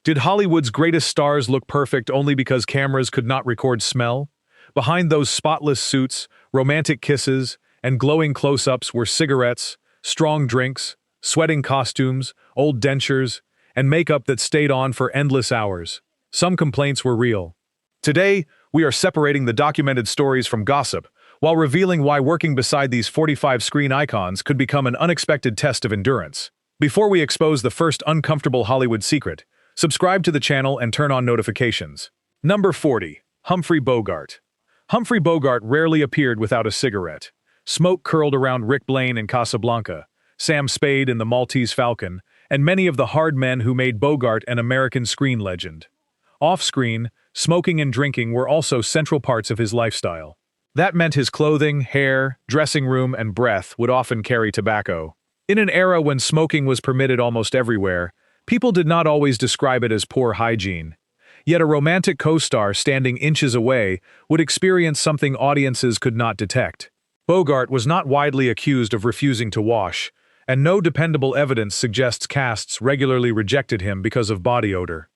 Did Hollywood's greatest stars look perfect only because cameras could not record smell? Behind those spotless suits, romantic kisses, and glowing close-ups were cigarettes, strong drinks, sweating costumes, old dentures, and makeup that stayed on for endless hours. Some complaints were real. Today, we are separating the documented stories from gossip, while revealing why working beside these 45 screen icons could become an unexpected test of endurance. Before we expose the first uncomfortable Hollywood secret, subscribe to the channel and turn on notifications. Number 40. Humphrey Bogart. Humphrey Bogart rarely appeared without a cigarette. Smoke curled around Rick Blaine in Casablanca, Sam Spade in The Maltese Falcon, and many of the hard men who made Bogart an American screen legend. Off-screen, smoking and drinking were also central parts of his lifestyle. That meant his clothing, hair, dressing room, and breath would often carry tobacco. In an era when smoking was permitted almost everywhere, people did not always describe it as poor hygiene. Yet a romantic co-star standing inches away would experience something audiences could not detect. Bogart was not widely accused of refusing to wash, and no dependable evidence suggests casts regularly rejected him because of body odor.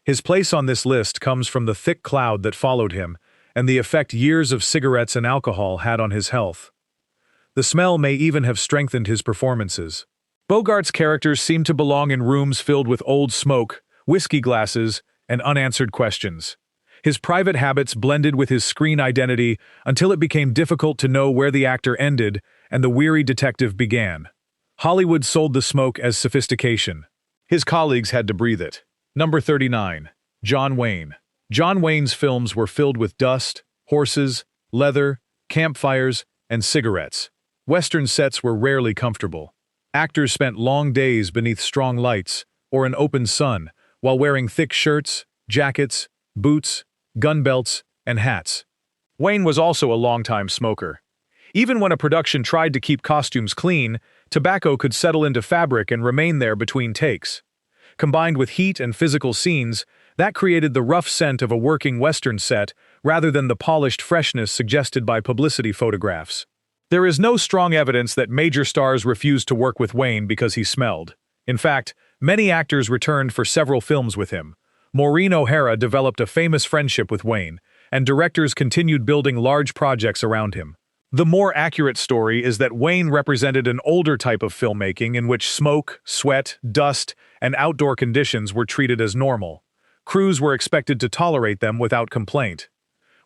His place on this list comes from the thick cloud that followed him, and the effect years of cigarettes and alcohol had on his health. The smell may even have strengthened his performances. Bogart's characters seemed to belong in rooms filled with old smoke, whiskey glasses, and unanswered questions. His private habits blended with his screen identity until it became difficult to know where the actor ended and the weary detective began. Hollywood sold the smoke as sophistication. His colleagues had to breathe it. Number 39. John Wayne. John Wayne's films were filled with dust, horses, leather, campfires, and cigarettes. Western sets were rarely comfortable. Actors spent long days beneath strong lights or an open sun while wearing thick shirts, jackets, boots, gun belts, and hats. Wayne was also a longtime smoker. Even when a production tried to keep costumes clean, tobacco could settle into fabric and remain there between takes. Combined with heat and physical scenes, that created the rough scent of a working Western set rather than the polished freshness suggested by publicity photographs. There is no strong evidence that major stars refused to work with Wayne because he smelled. In fact, many actors returned for several films with him. Maureen O'Hara developed a famous friendship with Wayne, and directors continued building large projects around him. The more accurate story is that Wayne represented an older type of filmmaking in which smoke, sweat, dust, and outdoor conditions were treated as normal. Crews were expected to tolerate them without complaint.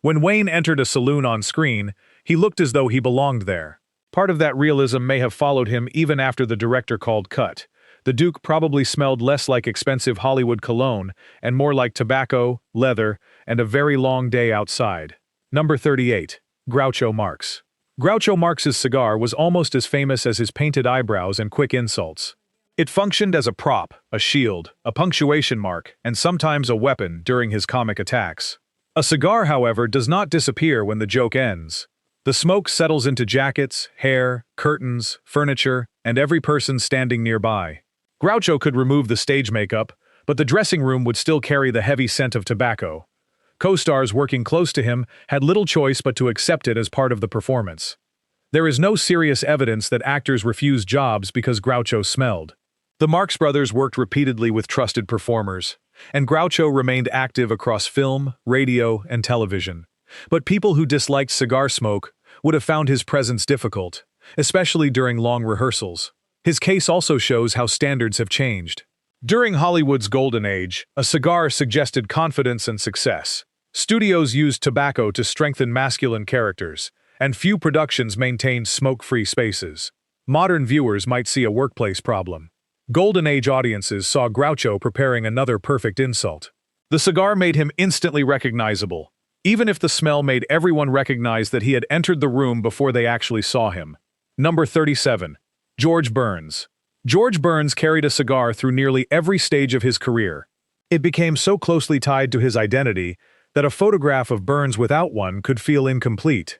When Wayne entered a saloon on screen, he looked as though he belonged there. Part of that realism may have followed him even after the director called cut. The Duke probably smelled less like expensive Hollywood cologne and more like tobacco, leather, and a very long day outside. Number 38. Groucho Marx. Groucho Marx's cigar was almost as famous as his painted eyebrows and quick insults. It functioned as a prop, a shield, a punctuation mark, and sometimes a weapon during his comic attacks. A cigar, however, does not disappear when the joke ends. The smoke settles into jackets, hair, curtains, furniture, and every person standing nearby. Groucho could remove the stage makeup, but the dressing room would still carry the heavy scent of tobacco. Co-stars working close to him had little choice but to accept it as part of the performance. There is no serious evidence that actors refused jobs because Groucho smelled. The Marx Brothers worked repeatedly with trusted performers, and Groucho remained active across film, radio, and television. But people who disliked cigar smoke would have found his presence difficult, especially during long rehearsals. His case also shows how standards have changed. During Hollywood's golden age, a cigar suggested confidence and success. Studios used tobacco to strengthen masculine characters, and few productions maintained smoke-free spaces. Modern viewers might see a workplace problem. Golden Age audiences saw Groucho preparing another perfect insult. The cigar made him instantly recognizable, even if the smell made everyone recognize that he had entered the room before they actually saw him. Number 37. George Burns. George Burns carried a cigar through nearly every stage of his career. It became so closely tied to his identity that a photograph of Burns without one could feel incomplete.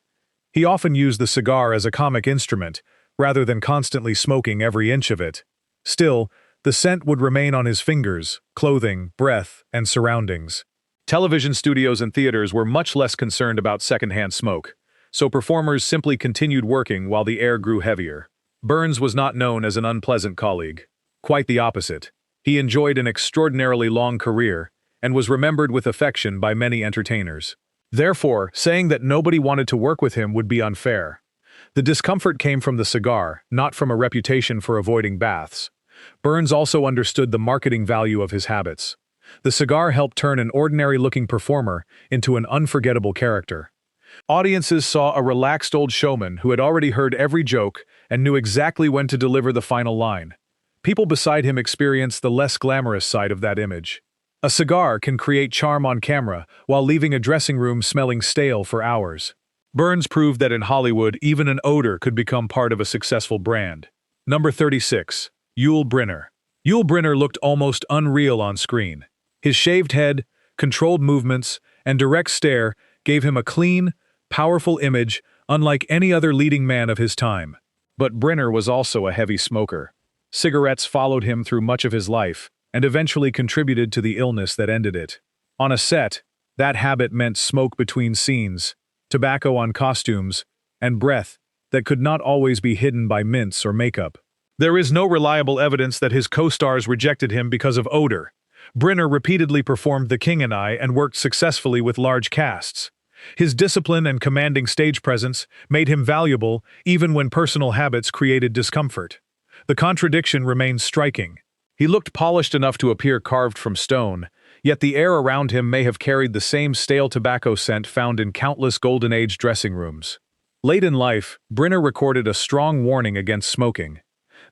He often used the cigar as a comic instrument, rather than constantly smoking every inch of it. Still, the scent would remain on his fingers, clothing, breath, and surroundings. Television studios and theaters were much less concerned about secondhand smoke, so performers simply continued working while the air grew heavier. Burns was not known as an unpleasant colleague. Quite the opposite. He enjoyed an extraordinarily long career and was remembered with affection by many entertainers. Therefore, saying that nobody wanted to work with him would be unfair. The discomfort came from the cigar, not from a reputation for avoiding baths. Burns also understood the marketing value of his habits. The cigar helped turn an ordinary-looking performer into an unforgettable character. Audiences saw a relaxed old showman who had already heard every joke and knew exactly when to deliver the final line. People beside him experienced the less glamorous side of that image. A cigar can create charm on camera while leaving a dressing room smelling stale for hours. Burns proved that in Hollywood, even an odor could become part of a successful brand. Number 36. Yul Brynner. Yul Brynner looked almost unreal on screen. His shaved head, controlled movements, and direct stare gave him a clean, powerful image unlike any other leading man of his time. But Brynner was also a heavy smoker. Cigarettes followed him through much of his life, and eventually contributed to the illness that ended it. On a set, that habit meant smoke between scenes, tobacco on costumes, and breath that could not always be hidden by mints or makeup. There is no reliable evidence that his co-stars rejected him because of odor. Brynner repeatedly performed The King and I and worked successfully with large casts. His discipline and commanding stage presence made him valuable even when personal habits created discomfort. The contradiction remains striking. He looked polished enough to appear carved from stone, yet the air around him may have carried the same stale tobacco scent found in countless Golden Age dressing rooms. Late in life, Brynner recorded a strong warning against smoking.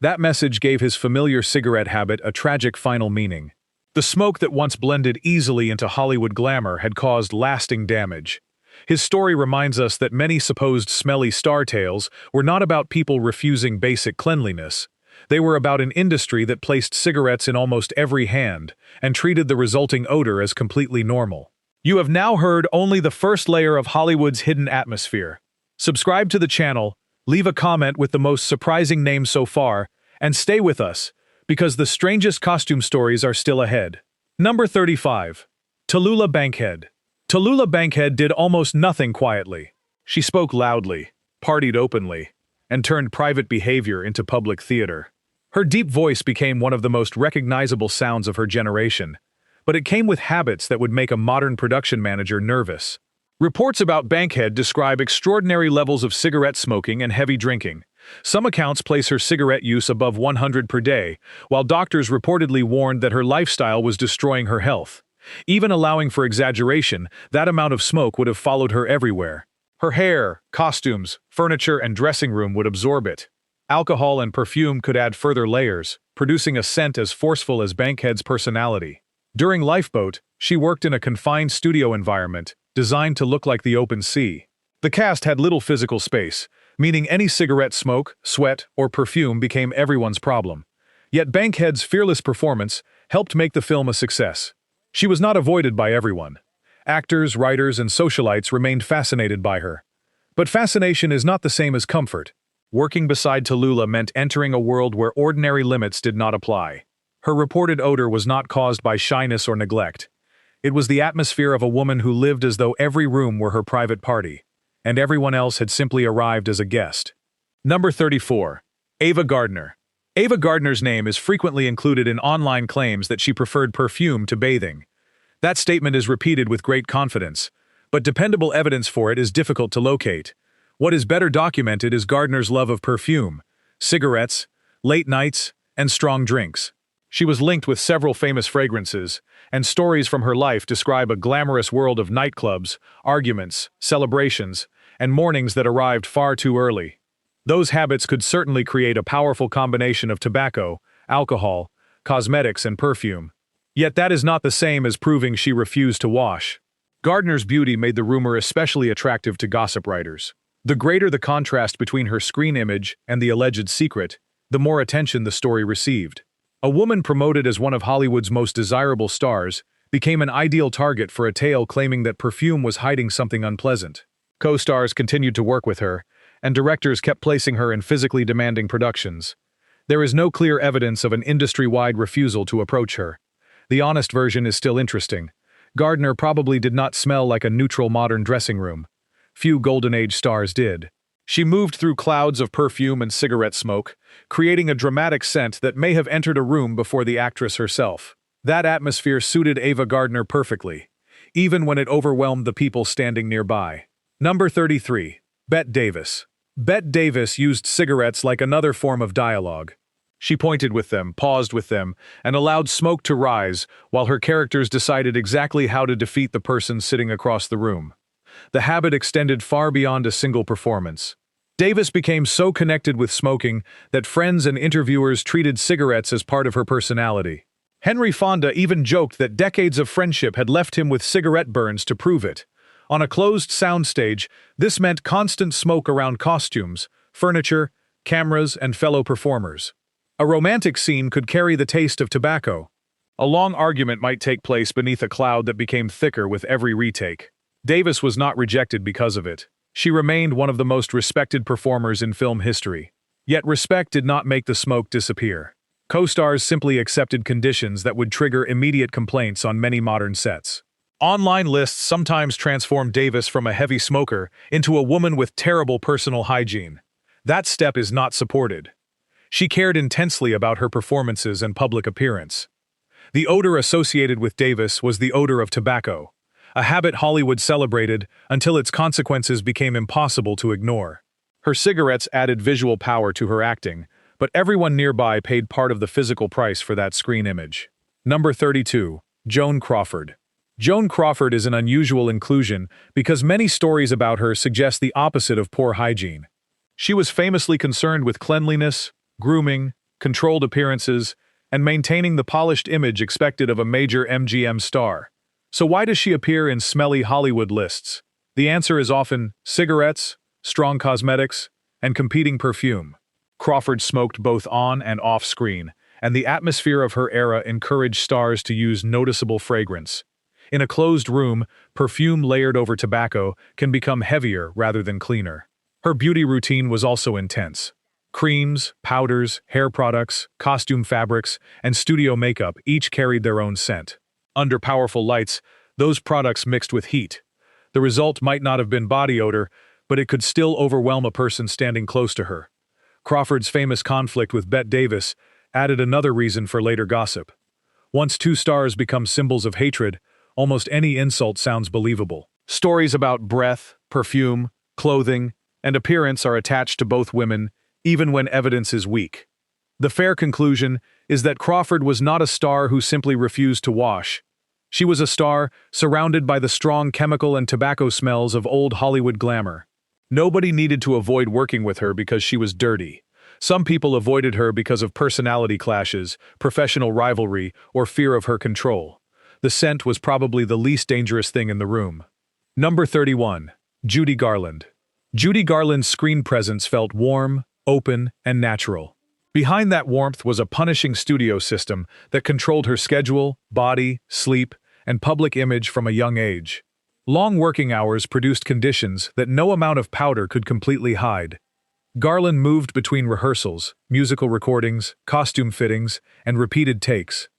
That message gave his familiar cigarette habit a tragic final meaning. The smoke that once blended easily into Hollywood glamour had caused lasting damage. His story reminds us that many supposed smelly star tales were not about people refusing basic cleanliness. They were about an industry that placed cigarettes in almost every hand and treated the resulting odor as completely normal. You have now heard only the first layer of Hollywood's hidden atmosphere. Subscribe to the channel, leave a comment with the most surprising name so far, and stay with us, because the strangest costume stories are still ahead. Number 35. Tallulah Bankhead. Tallulah Bankhead did almost nothing quietly. She spoke loudly, partied openly, and turned private behavior into public theater. Her deep voice became one of the most recognizable sounds of her generation, but it came with habits that would make a modern production manager nervous. Reports about Bankhead describe extraordinary levels of cigarette smoking and heavy drinking. Some accounts place her cigarette use above 100 per day, while doctors reportedly warned that her lifestyle was destroying her health. Even allowing for exaggeration, that amount of smoke would have followed her everywhere. Her hair, costumes, furniture, and dressing room would absorb it. Alcohol and perfume could add further layers, producing a scent as forceful as Bankhead's personality. During Lifeboat, she worked in a confined studio environment, designed to look like the open sea. The cast had little physical space, meaning any cigarette smoke, sweat, or perfume became everyone's problem. Yet Bankhead's fearless performance helped make the film a success. She was not avoided by everyone. Actors, writers, and socialites remained fascinated by her. But fascination is not the same as comfort. Working beside Tallulah meant entering a world where ordinary limits did not apply. Her reported odor was not caused by shyness or neglect. It was the atmosphere of a woman who lived as though every room were her private party, and everyone else had simply arrived as a guest. Number 34. Ava Gardner. Ava Gardner's name is frequently included in online claims that she preferred perfume to bathing. That statement is repeated with great confidence, but dependable evidence for it is difficult to locate. What is better documented is Gardner's love of perfume, cigarettes, late nights, and strong drinks. She was linked with several famous fragrances, and stories from her life describe a glamorous world of nightclubs, arguments, celebrations, and mornings that arrived far too early. Those habits could certainly create a powerful combination of tobacco, alcohol, cosmetics, and perfume. Yet that is not the same as proving she refused to wash. Gardner's beauty made the rumor especially attractive to gossip writers. The greater the contrast between her screen image and the alleged secret, the more attention the story received. A woman promoted as one of Hollywood's most desirable stars became an ideal target for a tale claiming that perfume was hiding something unpleasant. Co-stars continued to work with her, and directors kept placing her in physically demanding productions. There is no clear evidence of an industry-wide refusal to approach her. The honest version is still interesting. Gardner probably did not smell like a neutral modern dressing room. Few Golden Age stars did. She moved through clouds of perfume and cigarette smoke, creating a dramatic scent that may have entered a room before the actress herself. That atmosphere suited Ava Gardner perfectly, even when it overwhelmed the people standing nearby. Number 33. Bette Davis. Bette Davis used cigarettes like another form of dialogue. She pointed with them, paused with them, and allowed smoke to rise while her characters decided exactly how to defeat the person sitting across the room. The habit extended far beyond a single performance. Davis became so connected with smoking that friends and interviewers treated cigarettes as part of her personality. Henry Fonda even joked that decades of friendship had left him with cigarette burns to prove it. On a closed soundstage, this meant constant smoke around costumes, furniture, cameras, and fellow performers. A romantic scene could carry the taste of tobacco. A long argument might take place beneath a cloud that became thicker with every retake. Davis was not rejected because of it. She remained one of the most respected performers in film history. Yet respect did not make the smoke disappear. Co-stars simply accepted conditions that would trigger immediate complaints on many modern sets. Online lists sometimes transformed Davis from a heavy smoker into a woman with terrible personal hygiene. That step is not supported. She cared intensely about her performances and public appearance. The odor associated with Davis was the odor of tobacco, a habit Hollywood celebrated until its consequences became impossible to ignore. Her cigarettes added visual power to her acting, but everyone nearby paid part of the physical price for that screen image. Number 32. Joan Crawford. Joan Crawford is an unusual inclusion because many stories about her suggest the opposite of poor hygiene. She was famously concerned with cleanliness, grooming, controlled appearances, and maintaining the polished image expected of a major MGM star. So why does she appear in smelly Hollywood lists? The answer is often cigarettes, strong cosmetics, and competing perfume. Crawford smoked both on and off screen, and the atmosphere of her era encouraged stars to use noticeable fragrance. In a closed room, perfume layered over tobacco can become heavier rather than cleaner. Her beauty routine was also intense. Creams, powders, hair products, costume fabrics, and studio makeup each carried their own scent. Under powerful lights, those products mixed with heat. The result might not have been body odor, but it could still overwhelm a person standing close to her. Crawford's famous conflict with Bette Davis added another reason for later gossip. Once two stars become symbols of hatred, almost any insult sounds believable. Stories about breath, perfume, clothing, and appearance are attached to both women, even when evidence is weak. The fair conclusion is that Crawford was not a star who simply refused to wash. She was a star surrounded by the strong chemical and tobacco smells of old Hollywood glamour. Nobody needed to avoid working with her because she was dirty. Some people avoided her because of personality clashes, professional rivalry, or fear of her control. The scent was probably the least dangerous thing in the room. Number 31. Judy Garland. Judy Garland's screen presence felt warm, open, and natural. Behind that warmth was a punishing studio system that controlled her schedule, body, sleep, and public image from a young age. Long working hours produced conditions that no amount of powder could completely hide. Garland moved between rehearsals, musical recordings, costume fittings, and repeated takes.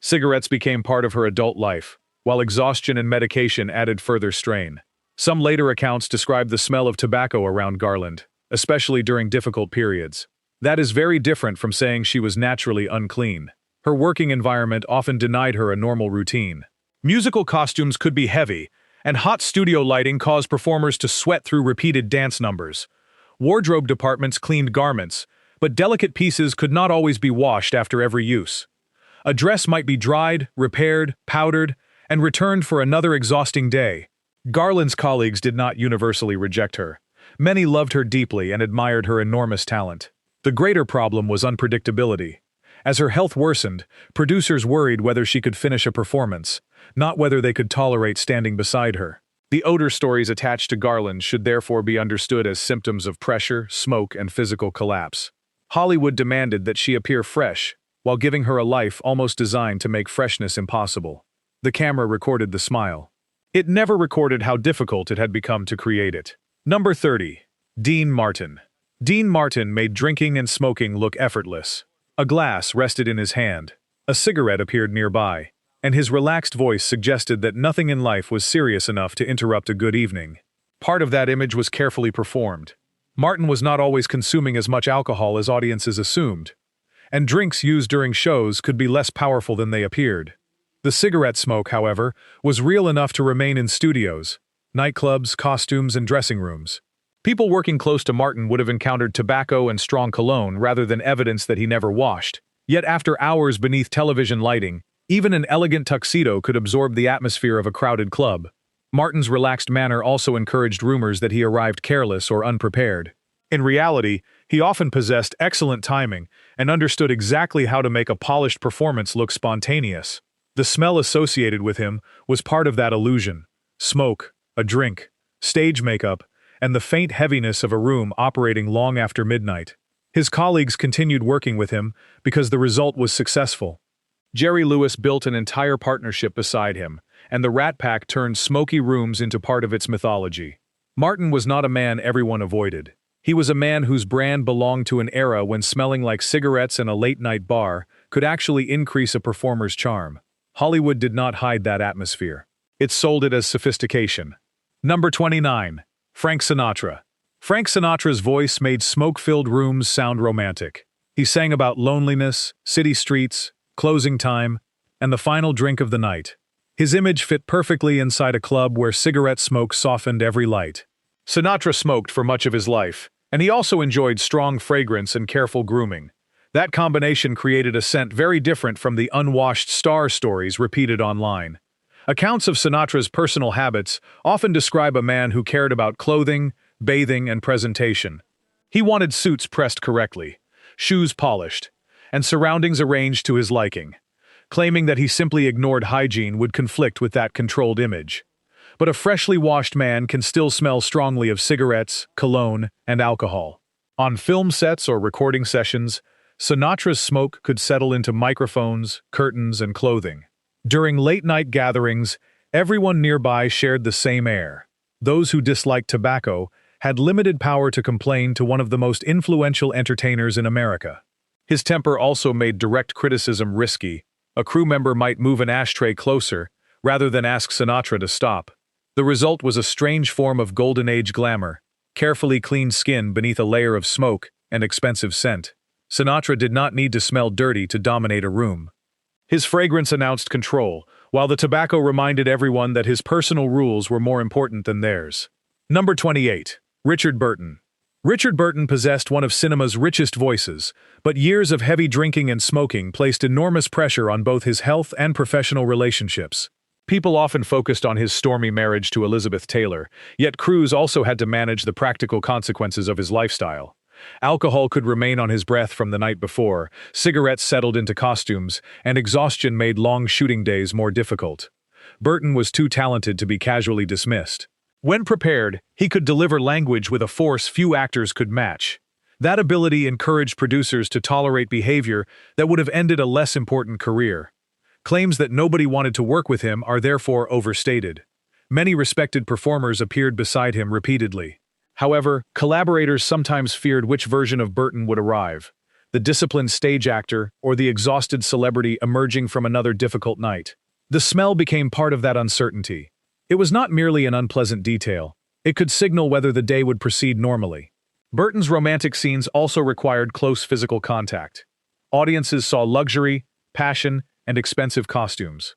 Cigarettes became part of her adult life, while exhaustion and medication added further strain. Some later accounts describe the smell of tobacco around Garland, especially during difficult periods. That is very different from saying she was naturally unclean. Her working environment often denied her a normal routine. Musical costumes could be heavy, and hot studio lighting caused performers to sweat through repeated dance numbers. Wardrobe departments cleaned garments, but delicate pieces could not always be washed after every use. A dress might be dried, repaired, powdered, and returned for another exhausting day. Garland's colleagues did not universally reject her. Many loved her deeply and admired her enormous talent. The greater problem was unpredictability. As her health worsened, producers worried whether she could finish a performance, not whether they could tolerate standing beside her. The odor stories attached to Garland should therefore be understood as symptoms of pressure, smoke, and physical collapse. Hollywood demanded that she appear fresh, while giving her a life almost designed to make freshness impossible. The camera recorded the smile. It never recorded how difficult it had become to create it. Number 30. Dean Martin. Dean Martin made drinking and smoking look effortless. A glass rested in his hand. A cigarette appeared nearby, and his relaxed voice suggested that nothing in life was serious enough to interrupt a good evening. Part of that image was carefully performed. Martin was not always consuming as much alcohol as audiences assumed, and drinks used during shows could be less powerful than they appeared. The cigarette smoke, however, was real enough to remain in studios, nightclubs, costumes, and dressing rooms. People working close to Martin would have encountered tobacco and strong cologne rather than evidence that he never washed. Yet after hours beneath television lighting, even an elegant tuxedo could absorb the atmosphere of a crowded club. Martin's relaxed manner also encouraged rumors that he arrived careless or unprepared. In reality, he often possessed excellent timing and understood exactly how to make a polished performance look spontaneous. The smell associated with him was part of that illusion: smoke, a drink, stage makeup, and the faint heaviness of a room operating long after midnight. His colleagues continued working with him because the result was successful. Jerry Lewis built an entire partnership beside him, and the Rat Pack turned smoky rooms into part of its mythology. Martin was not a man everyone avoided. He was a man whose brand belonged to an era when smelling like cigarettes in a late-night bar could actually increase a performer's charm. Hollywood did not hide that atmosphere. It sold it as sophistication. Number 29. Frank Sinatra. Frank Sinatra's voice made smoke-filled rooms sound romantic. He sang about loneliness, city streets, closing time, and the final drink of the night. His image fit perfectly inside a club where cigarette smoke softened every light. Sinatra smoked for much of his life, and he also enjoyed strong fragrance and careful grooming. That combination created a scent very different from the unwashed star stories repeated online. Accounts of Sinatra's personal habits often describe a man who cared about clothing, bathing, and presentation. He wanted suits pressed correctly, shoes polished, and surroundings arranged to his liking. Claiming that he simply ignored hygiene would conflict with that controlled image. But a freshly washed man can still smell strongly of cigarettes, cologne, and alcohol. On film sets or recording sessions, Sinatra's smoke could settle into microphones, curtains, and clothing. During late-night gatherings, everyone nearby shared the same air. Those who disliked tobacco had limited power to complain to one of the most influential entertainers in America. His temper also made direct criticism risky. A crew member might move an ashtray closer, rather than ask Sinatra to stop. The result was a strange form of Golden Age glamour, carefully cleaned skin beneath a layer of smoke and expensive scent. Sinatra did not need to smell dirty to dominate a room. His fragrance announced control, while the tobacco reminded everyone that his personal rules were more important than theirs. Number 28. Richard Burton. Richard Burton possessed one of cinema's richest voices, but years of heavy drinking and smoking placed enormous pressure on both his health and professional relationships. People often focused on his stormy marriage to Elizabeth Taylor, yet crews also had to manage the practical consequences of his lifestyle. Alcohol could remain on his breath from the night before, cigarettes settled into costumes, and exhaustion made long shooting days more difficult. Burton was too talented to be casually dismissed. When prepared, he could deliver language with a force few actors could match. That ability encouraged producers to tolerate behavior that would have ended a less important career. Claims that nobody wanted to work with him are therefore overstated. Many respected performers appeared beside him repeatedly. However, collaborators sometimes feared which version of Burton would arrive: the disciplined stage actor or the exhausted celebrity emerging from another difficult night. The smell became part of that uncertainty. It was not merely an unpleasant detail. It could signal whether the day would proceed normally. Burton's romantic scenes also required close physical contact. Audiences saw luxury, passion, and expensive costumes.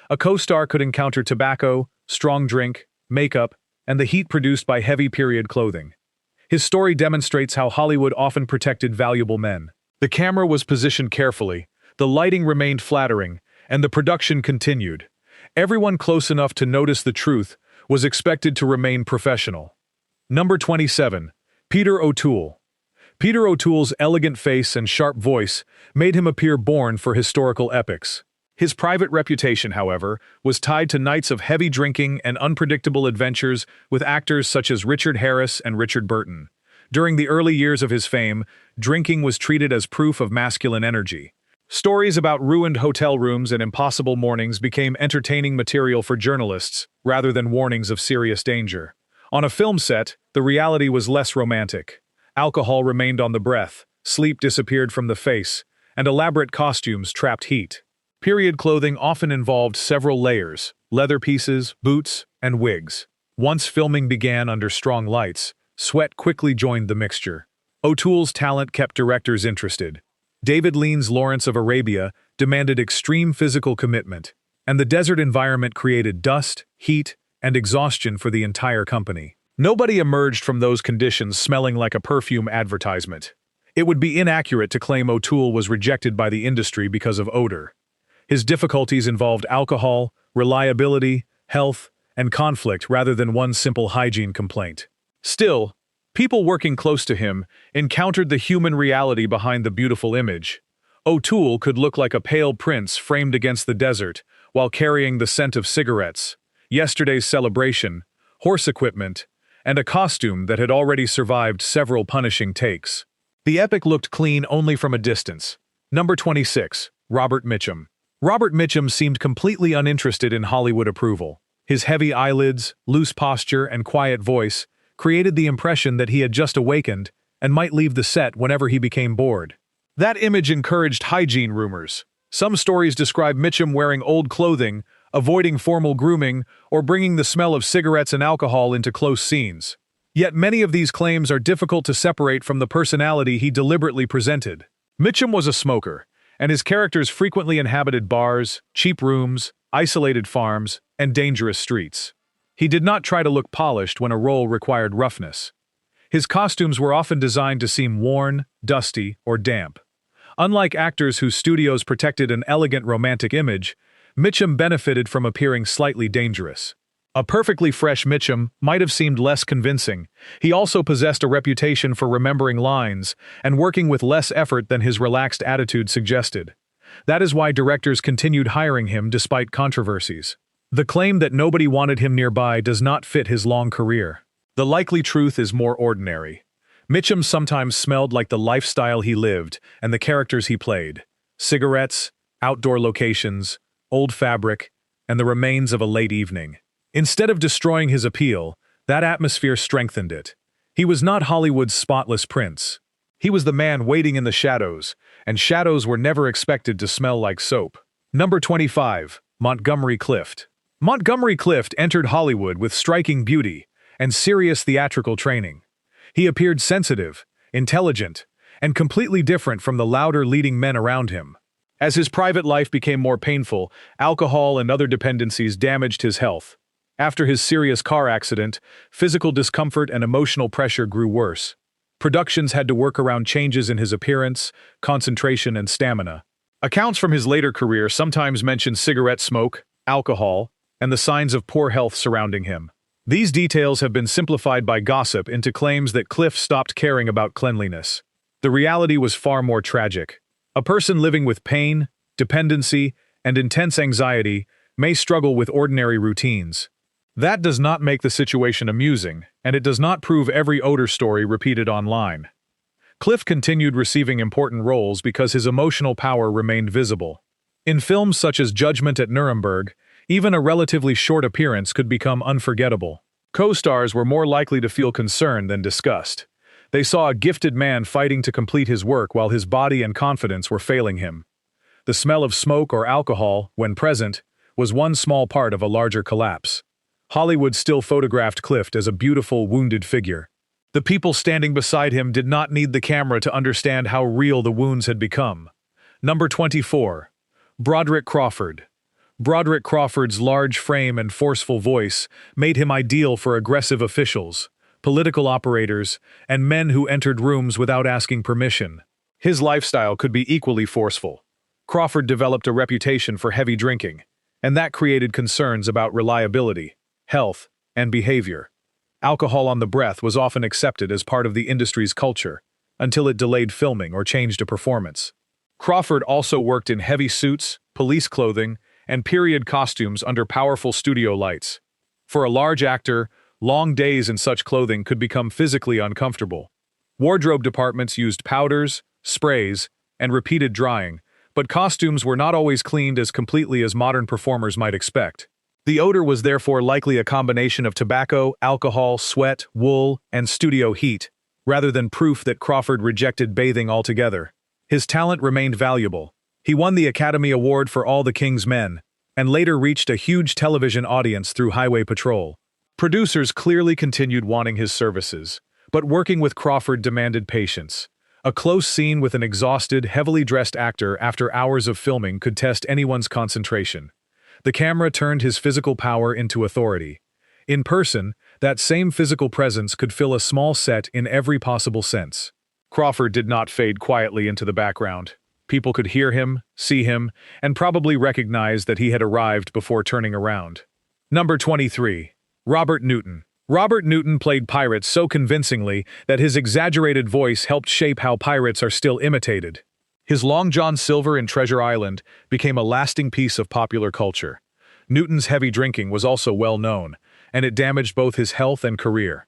A co-star could encounter tobacco, strong drink, makeup, and the heat produced by heavy period clothing. His story demonstrates how Hollywood often protected valuable men. The camera was positioned carefully, the lighting remained flattering, and the production continued. Everyone close enough to notice the truth was expected to remain professional. Number 27. Peter O'Toole. Peter O'Toole's elegant face and sharp voice made him appear born for historical epics. His private reputation, however, was tied to nights of heavy drinking and unpredictable adventures with actors such as Richard Harris and Richard Burton. During the early years of his fame, drinking was treated as proof of masculine energy. Stories about ruined hotel rooms and impossible mornings became entertaining material for journalists, rather than warnings of serious danger. On a film set, the reality was less romantic. Alcohol remained on the breath, sleep disappeared from the face, and elaborate costumes trapped heat. Period clothing often involved several layers: leather pieces, boots, and wigs. Once filming began under strong lights, Sweat quickly joined the mixture. O'Toole's talent kept directors interested. David Lean's Lawrence of Arabia demanded extreme physical commitment, and the desert environment created dust, heat, and exhaustion for the entire company. Nobody emerged from those conditions smelling like a perfume advertisement. It would be inaccurate to claim O'Toole was rejected by the industry because of odor. His difficulties involved alcohol, reliability, health, and conflict rather than one simple hygiene complaint. Still, people working close to him encountered the human reality behind the beautiful image. O'Toole could look like a pale prince framed against the desert while carrying the scent of cigarettes, yesterday's celebration, horse equipment, and a costume that had already survived several punishing takes. The epic looked clean only from a distance. Number 26. Robert Mitchum. Robert Mitchum seemed completely uninterested in Hollywood approval. His heavy eyelids, loose posture, and quiet voice created the impression that he had just awakened and might leave the set whenever he became bored. That image encouraged hygiene rumors. Some stories describe Mitchum wearing old clothing, avoiding formal grooming, or bringing the smell of cigarettes and alcohol into close scenes. Yet many of these claims are difficult to separate from the personality he deliberately presented. Mitchum was a smoker, and his characters frequently inhabited bars, cheap rooms, isolated farms, and dangerous streets. He did not try to look polished when a role required roughness. His costumes were often designed to seem worn, dusty, or damp. Unlike actors whose studios protected an elegant romantic image, Mitchum benefited from appearing slightly dangerous. A perfectly fresh Mitchum might have seemed less convincing. He also possessed a reputation for remembering lines and working with less effort than his relaxed attitude suggested. That is why directors continued hiring him despite controversies. The claim that nobody wanted him nearby does not fit his long career. The likely truth is more ordinary. Mitchum sometimes smelled like the lifestyle he lived and the characters he played. Cigarettes, outdoor locations, old fabric, and the remains of a late evening. Instead of destroying his appeal, that atmosphere strengthened it. He was not Hollywood's spotless prince. He was the man waiting in the shadows, and shadows were never expected to smell like soap. Number 25. Montgomery Clift. Montgomery Clift entered Hollywood with striking beauty and serious theatrical training. He appeared sensitive, intelligent, and completely different from the louder leading men around him. As his private life became more painful, alcohol and other dependencies damaged his health. After his serious car accident, physical discomfort and emotional pressure grew worse. Productions had to work around changes in his appearance, concentration, and stamina. Accounts from his later career sometimes mention cigarette smoke, alcohol, and the signs of poor health surrounding him. These details have been simplified by gossip into claims that Clift stopped caring about cleanliness. The reality was far more tragic. A person living with pain, dependency, and intense anxiety may struggle with ordinary routines. That does not make the situation amusing, and it does not prove every odor story repeated online. Clift continued receiving important roles because his emotional power remained visible. In films such as Judgment at Nuremberg, even a relatively short appearance could become unforgettable. Co-stars were more likely to feel concern than disgust. They saw a gifted man fighting to complete his work while his body and confidence were failing him. The smell of smoke or alcohol, when present, was one small part of a larger collapse. Hollywood still photographed Clift as a beautiful, wounded figure. The people standing beside him did not need the camera to understand how real the wounds had become. Number 24. Broderick Crawford. Broderick Crawford's large frame and forceful voice made him ideal for aggressive officials, political operators, and men who entered rooms without asking permission. His lifestyle could be equally forceful. Crawford developed a reputation for heavy drinking, and that created concerns about reliability, health, and behavior. Alcohol on the breath was often accepted as part of the industry's culture, until it delayed filming or changed a performance. Crawford also worked in heavy suits, police clothing, and period costumes under powerful studio lights. For a large actor, long days in such clothing could become physically uncomfortable. Wardrobe departments used powders, sprays, and repeated drying, but costumes were not always cleaned as completely as modern performers might expect. The odor was therefore likely a combination of tobacco, alcohol, sweat, wool, and studio heat, rather than proof that Crawford rejected bathing altogether. His talent remained valuable. He won the Academy Award for All the King's Men, and later reached a huge television audience through Highway Patrol. Producers clearly continued wanting his services, But working with Crawford demanded patience. A close scene with an exhausted, heavily dressed actor after hours of filming could test anyone's concentration. The camera turned his physical power into authority. In person, that same physical presence could fill a small set in every possible sense. Crawford did not fade quietly into the background. People could hear him, see him, and probably recognize that he had arrived before turning around. Number 23. Robert Newton. Robert Newton played pirates so convincingly that his exaggerated voice helped shape how pirates are still imitated. His Long John Silver in Treasure Island became a lasting piece of popular culture. Newton's heavy drinking was also well known, and it damaged both his health and career.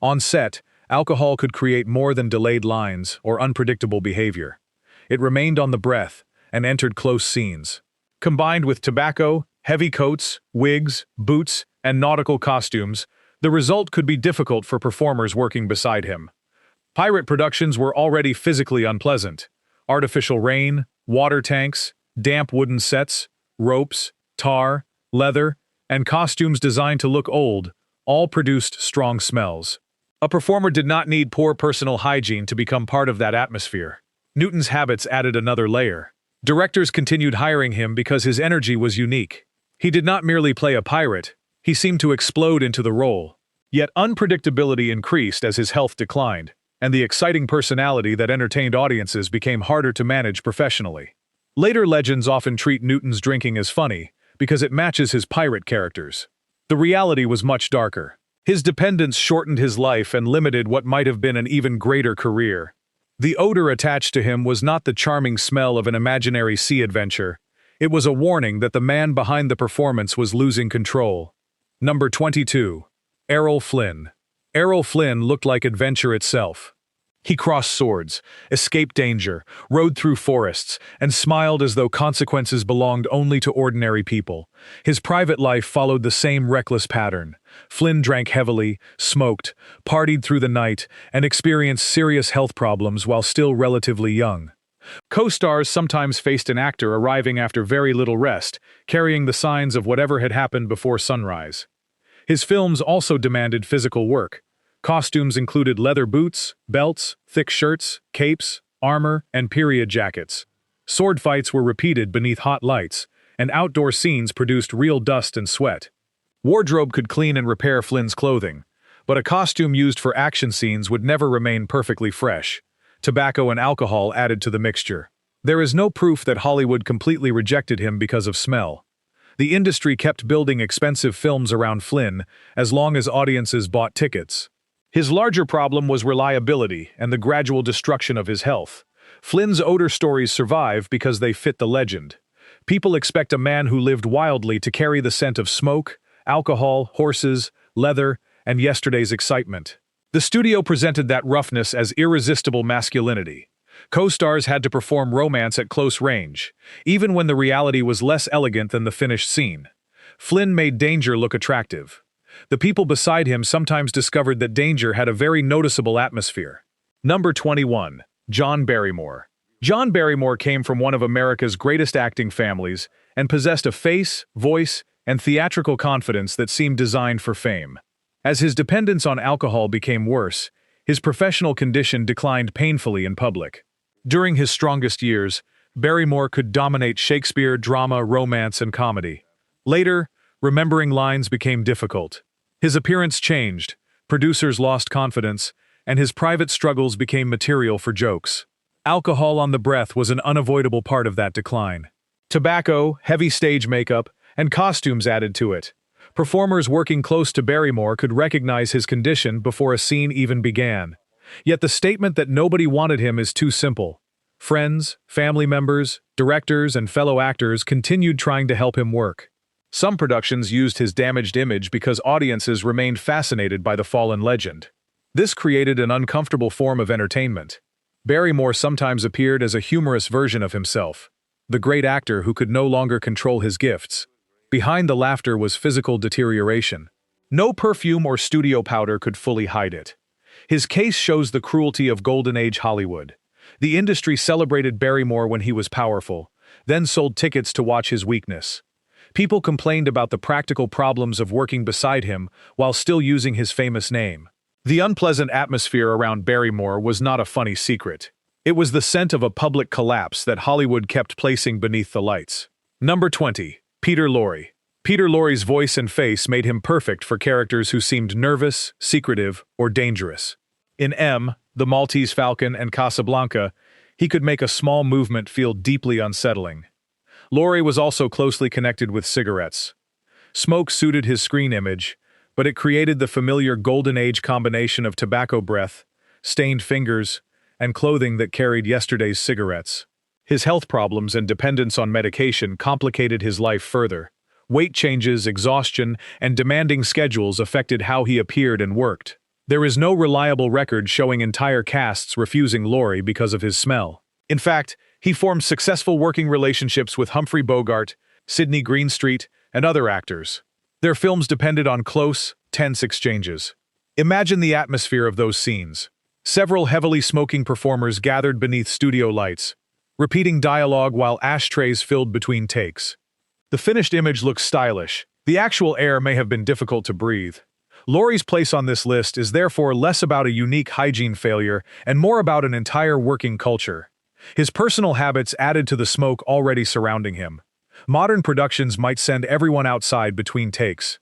On set, alcohol could create more than delayed lines or unpredictable behavior. It remained on the breath and entered close scenes. Combined with tobacco, heavy coats, wigs, boots, and nautical costumes, the result could be difficult for performers working beside him. Pirate productions were already physically unpleasant. Artificial rain, water tanks, damp wooden sets, ropes, tar, leather, and costumes designed to look old all produced strong smells. A performer did not need poor personal hygiene to become part of that atmosphere. Newton's habits added another layer. Directors continued hiring him because his energy was unique. He did not merely play a pirate, he seemed to explode into the role. Yet unpredictability increased as his health declined, and the exciting personality that entertained audiences became harder to manage professionally. Later legends often treat Newton's drinking as funny, because it matches his pirate characters. The reality was much darker. His dependence shortened his life and limited what might have been an even greater career. The odor attached to him was not the charming smell of an imaginary sea adventure. It was a warning that the man behind the performance was losing control. Number 22. Errol Flynn. Errol Flynn looked like adventure itself. He crossed swords, escaped danger, rode through forests, and smiled as though consequences belonged only to ordinary people. His private life followed the same reckless pattern. Flynn drank heavily, smoked, partied through the night, and experienced serious health problems while still relatively young. Co-stars sometimes faced an actor arriving after very little rest, carrying the signs of whatever had happened before sunrise. His films also demanded physical work. Costumes included leather boots, belts, thick shirts, capes, armor, and period jackets. Sword fights were repeated beneath hot lights, and outdoor scenes produced real dust and sweat. Wardrobe could clean and repair Flynn's clothing, but a costume used for action scenes would never remain perfectly fresh. Tobacco and alcohol added to the mixture. There is no proof that Hollywood completely rejected him because of smell. The industry kept building expensive films around Flynn as long as audiences bought tickets. His larger problem was reliability and the gradual destruction of his health. Flynn's odor stories survive because they fit the legend. People expect a man who lived wildly to carry the scent of smoke, alcohol, horses, leather, and yesterday's excitement. The studio presented that roughness as irresistible masculinity. Co-stars had to perform romance at close range, even when the reality was less elegant than the finished scene. Flynn made danger look attractive. The people beside him sometimes discovered that danger had a very noticeable atmosphere. Number 21. John Barrymore. John Barrymore came from one of America's greatest acting families and possessed a face, voice, and theatrical confidence that seemed designed for fame. As his dependence on alcohol became worse, his professional condition declined painfully in public. During his strongest years, Barrymore could dominate Shakespeare, drama, romance, and comedy. Later, remembering lines became difficult. His appearance changed, producers lost confidence, and his private struggles became material for jokes. Alcohol on the breath was an unavoidable part of that decline. Tobacco, heavy stage makeup, and costumes added to it. Performers working close to Barrymore could recognize his condition before a scene even began. Yet the statement that nobody wanted him is too simple. Friends, family members, directors, and fellow actors continued trying to help him work. Some productions used his damaged image because audiences remained fascinated by the fallen legend. This created an uncomfortable form of entertainment. Barrymore sometimes appeared as a humorous version of himself, the great actor who could no longer control his gifts. Behind the laughter was physical deterioration. No perfume or studio powder could fully hide it. His case shows the cruelty of Golden Age Hollywood. The industry celebrated Barrymore when he was powerful, then sold tickets to watch his weakness. People complained about the practical problems of working beside him while still using his famous name. The unpleasant atmosphere around Barrymore was not a funny secret. It was the scent of a public collapse that Hollywood kept placing beneath the lights. Number 20. Peter Lorre. Peter Lorre's voice and face made him perfect for characters who seemed nervous, secretive, or dangerous. In M, The Maltese Falcon, and Casablanca, he could make a small movement feel deeply unsettling. Lorre was also closely connected with cigarettes. Smoke suited his screen image, but it created the familiar Golden Age combination of tobacco breath, stained fingers, and clothing that carried yesterday's cigarettes. His health problems and dependence on medication complicated his life further. Weight changes, exhaustion, and demanding schedules affected how he appeared and worked. There is no reliable record showing entire casts refusing Lorre because of his smell. In fact, he formed successful working relationships with Humphrey Bogart, Sidney Greenstreet, and other actors. Their films depended on close, tense exchanges. Imagine the atmosphere of those scenes. Several heavily smoking performers gathered beneath studio lights, repeating dialogue while ashtrays filled between takes. The finished image looks stylish. The actual air may have been difficult to breathe. Lorre's place on this list is therefore less about a unique hygiene failure and more about an entire working culture. His personal habits added to the smoke already surrounding him. Modern productions might send everyone outside between takes.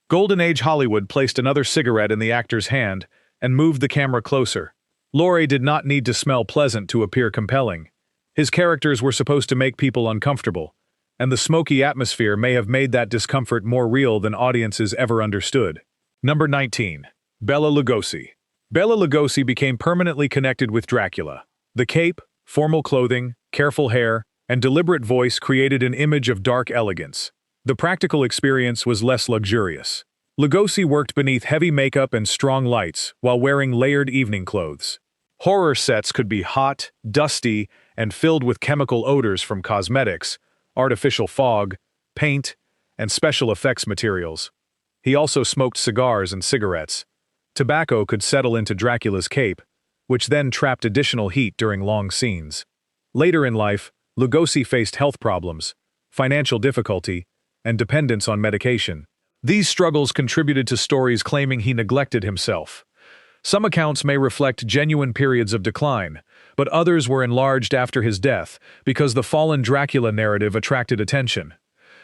Golden Age Hollywood placed another cigarette in the actor's hand and moved the camera closer. Lorre did not need to smell pleasant to appear compelling. His characters were supposed to make people uncomfortable, and the smoky atmosphere may have made that discomfort more real than audiences ever understood. Number 19. Bela Lugosi. Bela Lugosi became permanently connected with Dracula. The cape, formal clothing, careful hair, and deliberate voice created an image of dark elegance. The practical experience was less luxurious. Lugosi worked beneath heavy makeup and strong lights while wearing layered evening clothes. Horror sets could be hot, dusty, and filled with chemical odors from cosmetics, artificial fog, paint, and special effects materials. He also smoked cigars and cigarettes. Tobacco could settle into Dracula's cape, which then trapped additional heat during long scenes. Later in life, Lugosi faced health problems, financial difficulty, and dependence on medication. These struggles contributed to stories claiming he neglected himself. Some accounts may reflect genuine periods of decline, but others were enlarged after his death because the fallen Dracula narrative attracted attention.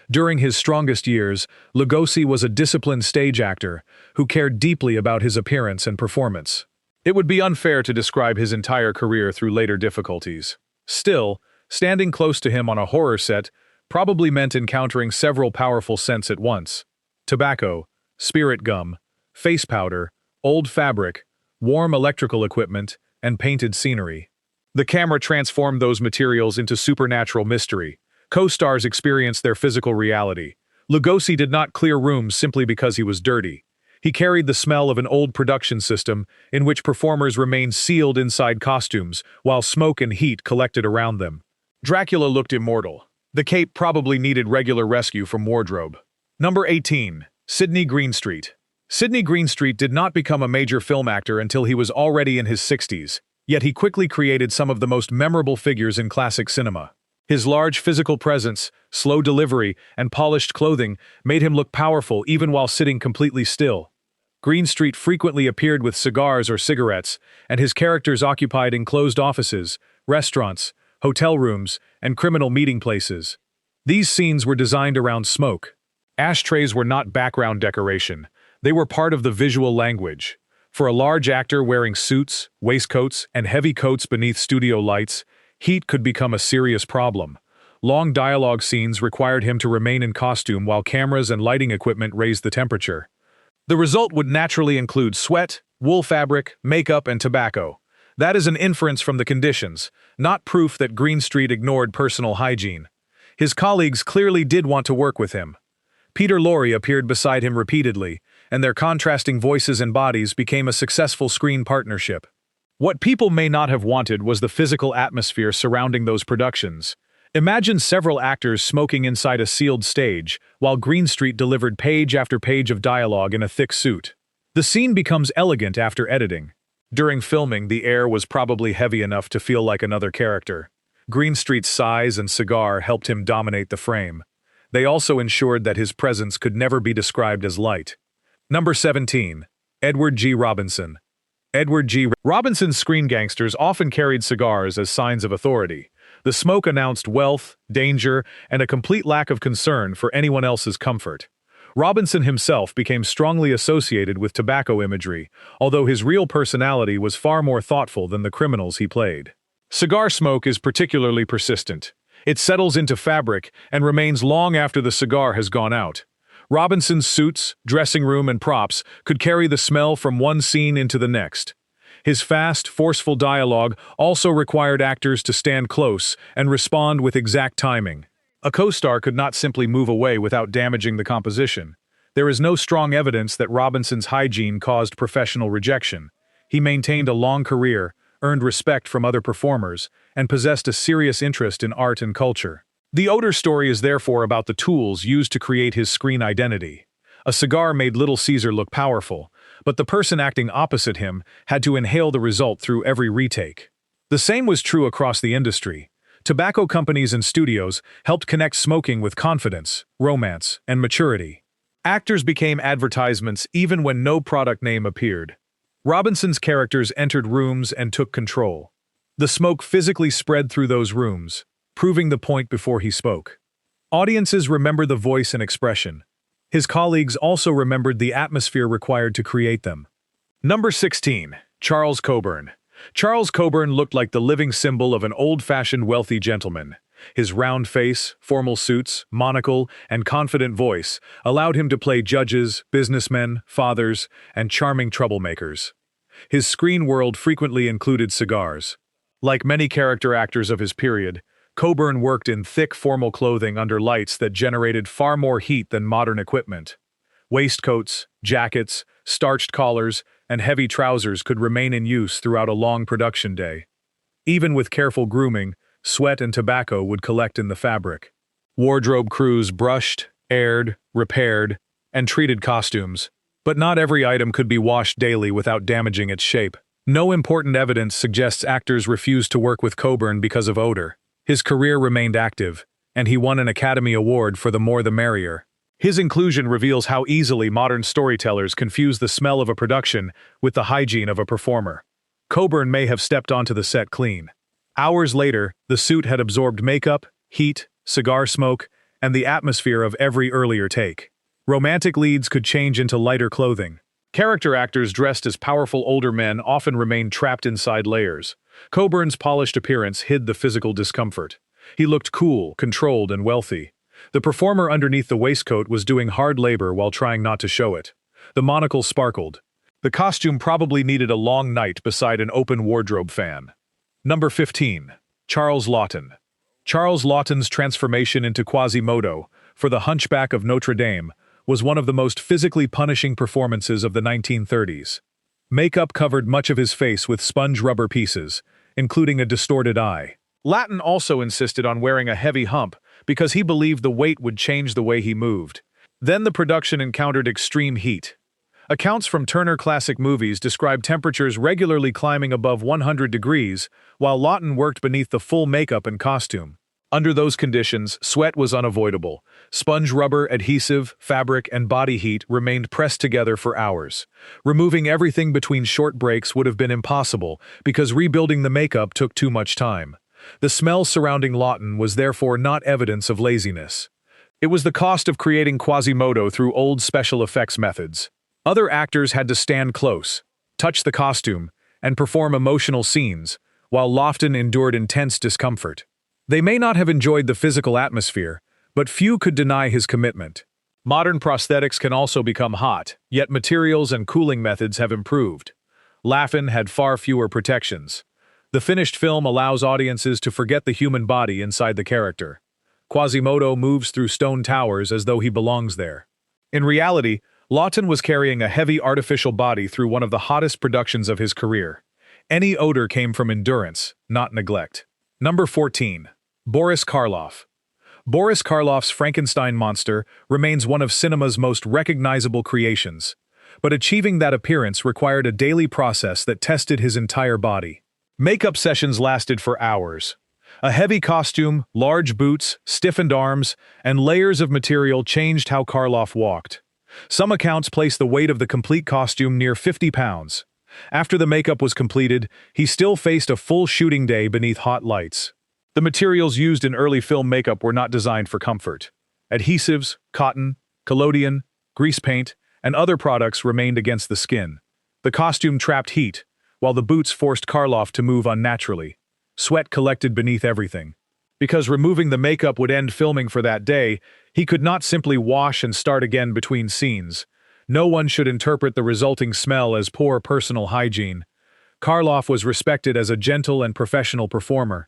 During his strongest years, Lugosi was a disciplined stage actor who cared deeply about his appearance and performance. It would be unfair to describe his entire career through later difficulties. Still, standing close to him on a horror set probably meant encountering several powerful scents at once: tobacco, spirit gum, face powder, old fabric, warm electrical equipment, and painted scenery. The camera transformed those materials into supernatural mystery. Co-stars experienced their physical reality. Lugosi did not clear rooms simply because he was dirty. He carried the smell of an old production system in which performers remained sealed inside costumes while smoke and heat collected around them. Dracula looked immortal. The cape probably needed regular rescue from wardrobe. Number 18. Sidney Greenstreet. Sidney Greenstreet did not become a major film actor until he was already in his 60s, yet he quickly created some of the most memorable figures in classic cinema. His large physical presence, slow delivery, and polished clothing made him look powerful even while sitting completely still. Greenstreet frequently appeared with cigars or cigarettes, and his characters occupied enclosed offices, restaurants, hotel rooms, and criminal meeting places. These scenes were designed around smoke. Ashtrays were not background decoration. They were part of the visual language. For a large actor wearing suits, waistcoats, and heavy coats beneath studio lights, heat could become a serious problem. Long dialogue scenes required him to remain in costume while cameras and lighting equipment raised the temperature. The result would naturally include sweat, wool fabric, makeup, and tobacco. That is an inference from the conditions, not proof that Greenstreet ignored personal hygiene. His colleagues clearly did want to work with him. Peter Lorre appeared beside him repeatedly, and their contrasting voices and bodies became a successful screen partnership. What people may not have wanted was the physical atmosphere surrounding those productions. Imagine several actors smoking inside a sealed stage, while Greenstreet delivered page after page of dialogue in a thick suit. The scene becomes elegant after editing. During filming, the air was probably heavy enough to feel like another character. Greenstreet's size and cigar helped him dominate the frame. They also ensured that his presence could never be described as light. Number 17. Edward G. Robinson. Edward G. Robinson's screen gangsters often carried cigars as signs of authority. The smoke announced wealth, danger, and a complete lack of concern for anyone else's comfort. Robinson himself became strongly associated with tobacco imagery, although his real personality was far more thoughtful than the criminals he played. Cigar smoke is particularly persistent. It settles into fabric and remains long after the cigar has gone out. Robinson's suits, dressing room, and props could carry the smell from one scene into the next. His fast, forceful dialogue also required actors to stand close and respond with exact timing. A co-star could not simply move away without damaging the composition. There is no strong evidence that Robinson's hygiene caused professional rejection. He maintained a long career, earned respect from other performers, and possessed a serious interest in art and culture. The odor story is therefore about the tools used to create his screen identity. A cigar made Little Caesar look powerful, but the person acting opposite him had to inhale the result through every retake. The same was true across the industry. Tobacco companies and studios helped connect smoking with confidence, romance, and maturity. Actors became advertisements even when no product name appeared. Robinson's characters entered rooms and took control. The smoke physically spread through those rooms, proving the point before he spoke. Audiences remember the voice and expression. His colleagues also remembered the atmosphere required to create them. Number 16. Charles Coburn. Charles Coburn looked like the living symbol of an old-fashioned wealthy gentleman. His round face, formal suits, monocle, and confident voice allowed him to play judges, businessmen, fathers, and charming troublemakers. His screen world frequently included cigars. Like many character actors of his period, Coburn worked in thick formal clothing under lights that generated far more heat than modern equipment. Waistcoats, jackets, starched collars, and heavy trousers could remain in use throughout a long production day. Even with careful grooming, sweat and tobacco would collect in the fabric. Wardrobe crews brushed, aired, repaired, and treated costumes, but not every item could be washed daily without damaging its shape. No important evidence suggests actors refused to work with Coburn because of odor. His career remained active, and he won an Academy Award for The More the Merrier. His inclusion reveals how easily modern storytellers confuse the smell of a production with the hygiene of a performer. Coburn may have stepped onto the set clean. Hours later, the suit had absorbed makeup, heat, cigar smoke, and the atmosphere of every earlier take. Romantic leads could change into lighter clothing. Character actors dressed as powerful older men often remained trapped inside layers. Coburn's polished appearance hid the physical discomfort. He looked cool, controlled, and wealthy. The performer underneath the waistcoat was doing hard labor while trying not to show it. The monocle sparkled. The costume probably needed a long night beside an open wardrobe fan. Number 15. Charles Laughton. Charles Laughton's transformation into Quasimodo for The Hunchback of Notre Dame was one of the most physically punishing performances of the 1930s. Makeup covered much of his face with sponge rubber pieces, including a distorted eye. Laughton also insisted on wearing a heavy hump because he believed the weight would change the way he moved. Then the production encountered extreme heat. Accounts from Turner Classic Movies describe temperatures regularly climbing above 100 degrees, while Laughton worked beneath the full makeup and costume. Under those conditions, sweat was unavoidable. Sponge rubber, adhesive, fabric, and body heat remained pressed together for hours. Removing everything between short breaks would have been impossible because rebuilding the makeup took too much time. The smell surrounding Laughton was therefore not evidence of laziness. It was the cost of creating Quasimodo through old special effects methods. Other actors had to stand close, touch the costume, and perform emotional scenes, while Laughton endured intense discomfort. They may not have enjoyed the physical atmosphere, but few could deny his commitment. Modern prosthetics can also become hot, yet materials and cooling methods have improved. Laughton had far fewer protections. The finished film allows audiences to forget the human body inside the character. Quasimodo moves through stone towers as though he belongs there. In reality, Laughton was carrying a heavy artificial body through one of the hottest productions of his career. Any odor came from endurance, not neglect. Number 14. Boris Karloff. Boris Karloff's Frankenstein monster remains one of cinema's most recognizable creations, but achieving that appearance required a daily process that tested his entire body. Makeup sessions lasted for hours. A heavy costume, large boots, stiffened arms, and layers of material changed how Karloff walked. Some accounts place the weight of the complete costume near 50 pounds. After the makeup was completed, he still faced a full shooting day beneath hot lights. The materials used in early film makeup were not designed for comfort. Adhesives, cotton, collodion, grease paint, and other products remained against the skin. The costume trapped heat, while the boots forced Karloff to move unnaturally. Sweat collected beneath everything. Because removing the makeup would end filming for that day, he could not simply wash and start again between scenes. No one should interpret the resulting smell as poor personal hygiene. Karloff was respected as a gentle and professional performer.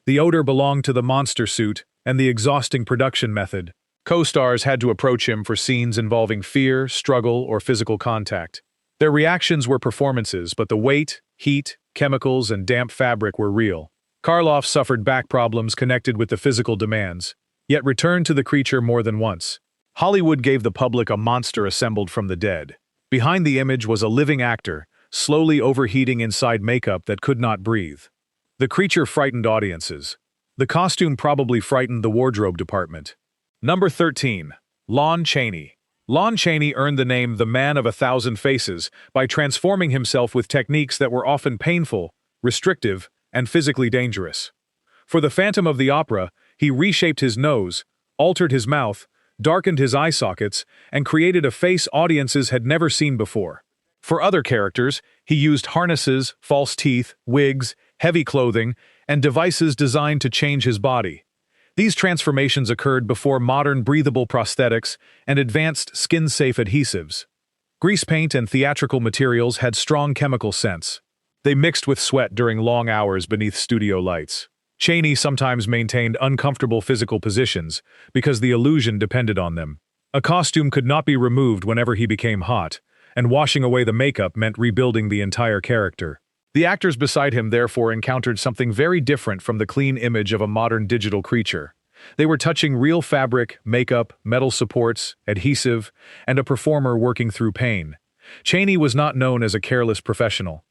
The odor belonged to the monster suit and the exhausting production method. Co-stars had to approach him for scenes involving fear, struggle, or physical contact. Their reactions were performances, but the weight, heat, chemicals, and damp fabric were real. Karloff suffered back problems connected with the physical demands, yet returned to the creature more than once. Hollywood gave the public a monster assembled from the dead. Behind the image was a living actor, slowly overheating inside makeup that could not breathe. The creature frightened audiences. The costume probably frightened the wardrobe department. Number 13. Lon Chaney. Lon Chaney earned the name the Man of a Thousand Faces by transforming himself with techniques that were often painful, restrictive, and physically dangerous. For the Phantom of the Opera, he reshaped his nose, altered his mouth, darkened his eye sockets, and created a face audiences had never seen before. For other characters, he used harnesses, false teeth, wigs, heavy clothing, and devices designed to change his body. These transformations occurred before modern breathable prosthetics and advanced skin-safe adhesives. Grease paint and theatrical materials had strong chemical scents. They mixed with sweat during long hours beneath studio lights. Chaney sometimes maintained uncomfortable physical positions because the illusion depended on them. A costume could not be removed whenever he became hot, and washing away the makeup meant rebuilding the entire character. The actors beside him therefore encountered something very different from the clean image of a modern digital creature. They were touching real fabric, makeup, metal supports, adhesive, and a performer working through pain. Chaney was not known as a careless professional.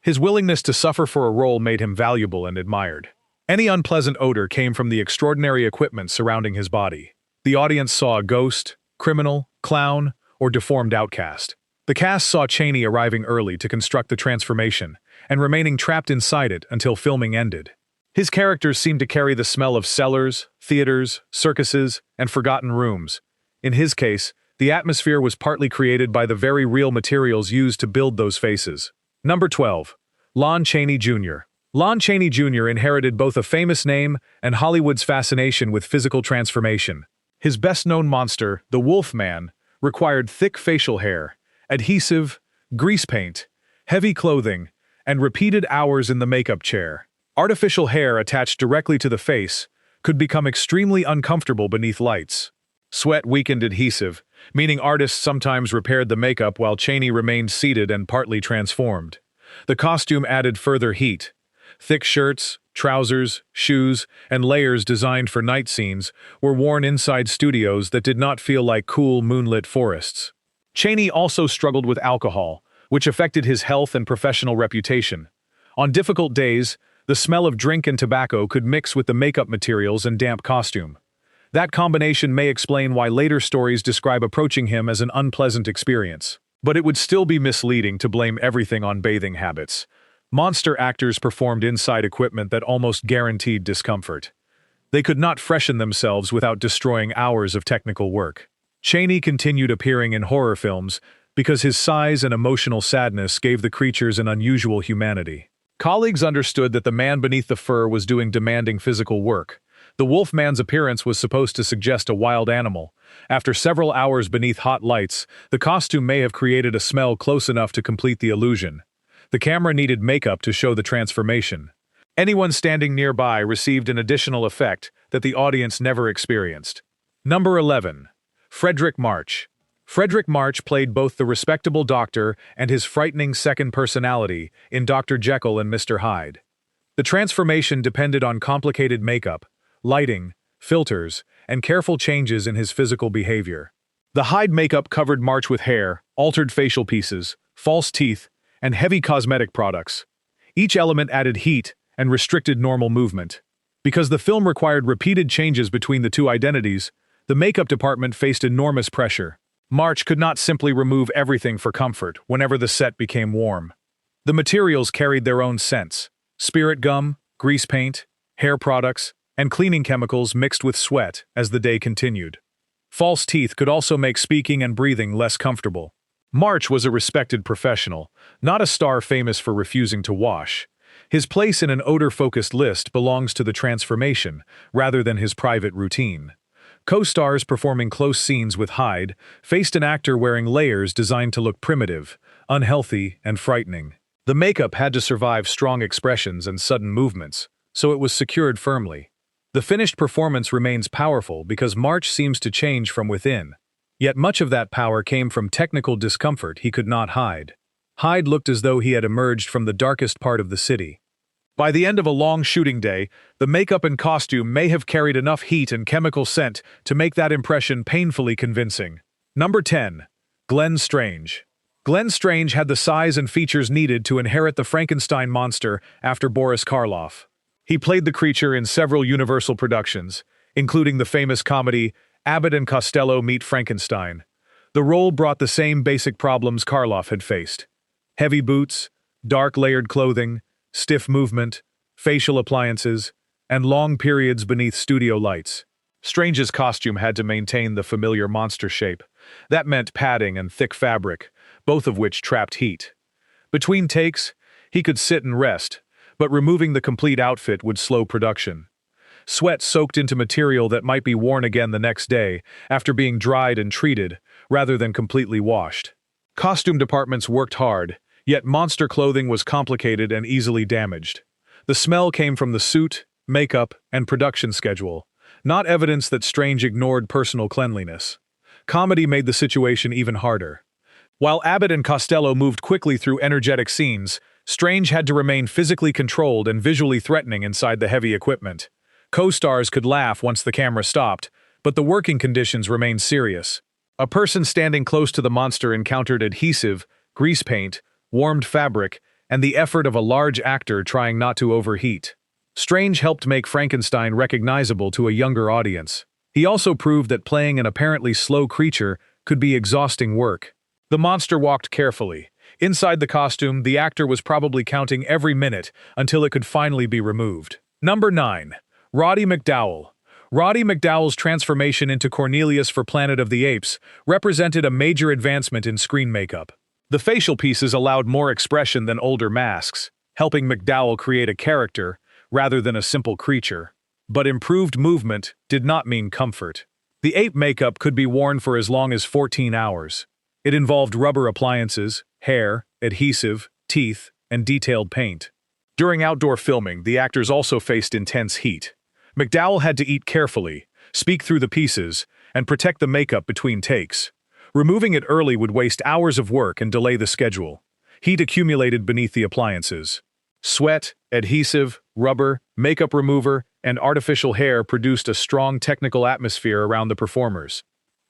His willingness to suffer for a role made him valuable and admired. Any unpleasant odor came from the extraordinary equipment surrounding his body. The audience saw a ghost, criminal, clown, or deformed outcast. The cast saw Chaney arriving early to construct the transformation, and remaining trapped inside it until filming ended. His characters seemed to carry the smell of cellars, theaters, circuses, and forgotten rooms. In his case, the atmosphere was partly created by the very real materials used to build those faces. Number 12. Lon Chaney Jr. Lon Chaney Jr. inherited both a famous name and Hollywood's fascination with physical transformation. His best-known monster, the Wolfman, required thick facial hair, adhesive, grease paint, heavy clothing, and repeated hours in the makeup chair. Artificial hair attached directly to the face could become extremely uncomfortable beneath lights. Sweat weakened adhesive, meaning artists sometimes repaired the makeup while Chaney remained seated and partly transformed. The costume added further heat. Thick shirts, trousers, shoes, and layers designed for night scenes were worn inside studios that did not feel like cool, moonlit forests. Chaney also struggled with alcohol, which affected his health and professional reputation. On difficult days, the smell of drink and tobacco could mix with the makeup materials and damp costume. That combination may explain why later stories describe approaching him as an unpleasant experience. But it would still be misleading to blame everything on bathing habits. Monster actors performed inside equipment that almost guaranteed discomfort. They could not freshen themselves without destroying hours of technical work. Chaney continued appearing in horror films because his size and emotional sadness gave the creatures an unusual humanity. Colleagues understood that the man beneath the fur was doing demanding physical work. The Wolfman's appearance was supposed to suggest a wild animal. After several hours beneath hot lights, the costume may have created a smell close enough to complete the illusion. The camera needed makeup to show the transformation. Anyone standing nearby received an additional effect that the audience never experienced. Number 11. Frederick March. Frederick March played both the respectable doctor and his frightening second personality in Dr. Jekyll and Mr. Hyde. The transformation depended on complicated makeup, lighting, filters, and careful changes in his physical behavior. The Hyde makeup covered March with hair, altered facial pieces, false teeth, and heavy cosmetic products. Each element added heat and restricted normal movement. Because the film required repeated changes between the two identities, the makeup department faced enormous pressure. March could not simply remove everything for comfort whenever the set became warm. The materials carried their own scents: spirit gum, grease paint, hair products, and cleaning chemicals mixed with sweat as the day continued. False teeth could also make speaking and breathing less comfortable. March was a respected professional, not a star famous for refusing to wash. His place in an odor-focused list belongs to the transformation, rather than his private routine. Co-stars performing close scenes with Hyde faced an actor wearing layers designed to look primitive, unhealthy, and frightening. The makeup had to survive strong expressions and sudden movements, so it was secured firmly. The finished performance remains powerful because March seems to change from within. Yet much of that power came from technical discomfort he could not hide. Hyde looked as though he had emerged from the darkest part of the city. By the end of a long shooting day, the makeup and costume may have carried enough heat and chemical scent to make that impression painfully convincing. Number 10. Glenn Strange. Glenn Strange had the size and features needed to inherit the Frankenstein monster after Boris Karloff. He played the creature in several Universal productions, including the famous comedy Abbott and Costello Meet Frankenstein. The role brought the same basic problems Karloff had faced: heavy boots, dark layered clothing, stiff movement, facial appliances, and long periods beneath studio lights. Strange's costume had to maintain the familiar monster shape. That meant padding and thick fabric, both of which trapped heat. Between takes, he could sit and rest, but removing the complete outfit would slow production. Sweat soaked into material that might be worn again the next day after being dried and treated, rather than completely washed. Costume departments worked hard, yet monster clothing was complicated and easily damaged. The smell came from the suit, makeup, and production schedule, not evidence that Strange ignored personal cleanliness. Comedy made the situation even harder. While Abbott and Costello moved quickly through energetic scenes, Strange had to remain physically controlled and visually threatening inside the heavy equipment. Co-stars could laugh once the camera stopped, but the working conditions remained serious. A person standing close to the monster encountered adhesive, grease paint, warmed fabric, and the effort of a large actor trying not to overheat. Strange helped make Frankenstein recognizable to a younger audience. He also proved that playing an apparently slow creature could be exhausting work. The monster walked carefully. Inside the costume, the actor was probably counting every minute until it could finally be removed. Number 9. Roddy McDowall. Roddy McDowall's transformation into Cornelius for Planet of the Apes represented a major advancement in screen makeup. The facial pieces allowed more expression than older masks, helping McDowall create a character rather than a simple creature. But improved movement did not mean comfort. The ape makeup could be worn for as long as 14 hours. It involved rubber appliances, hair, adhesive, teeth, and detailed paint. During outdoor filming, the actors also faced intense heat. McDowall had to eat carefully, speak through the pieces, and protect the makeup between takes. Removing it early would waste hours of work and delay the schedule. Heat accumulated beneath the appliances. Sweat, adhesive, rubber, makeup remover, and artificial hair produced a strong technical atmosphere around the performers.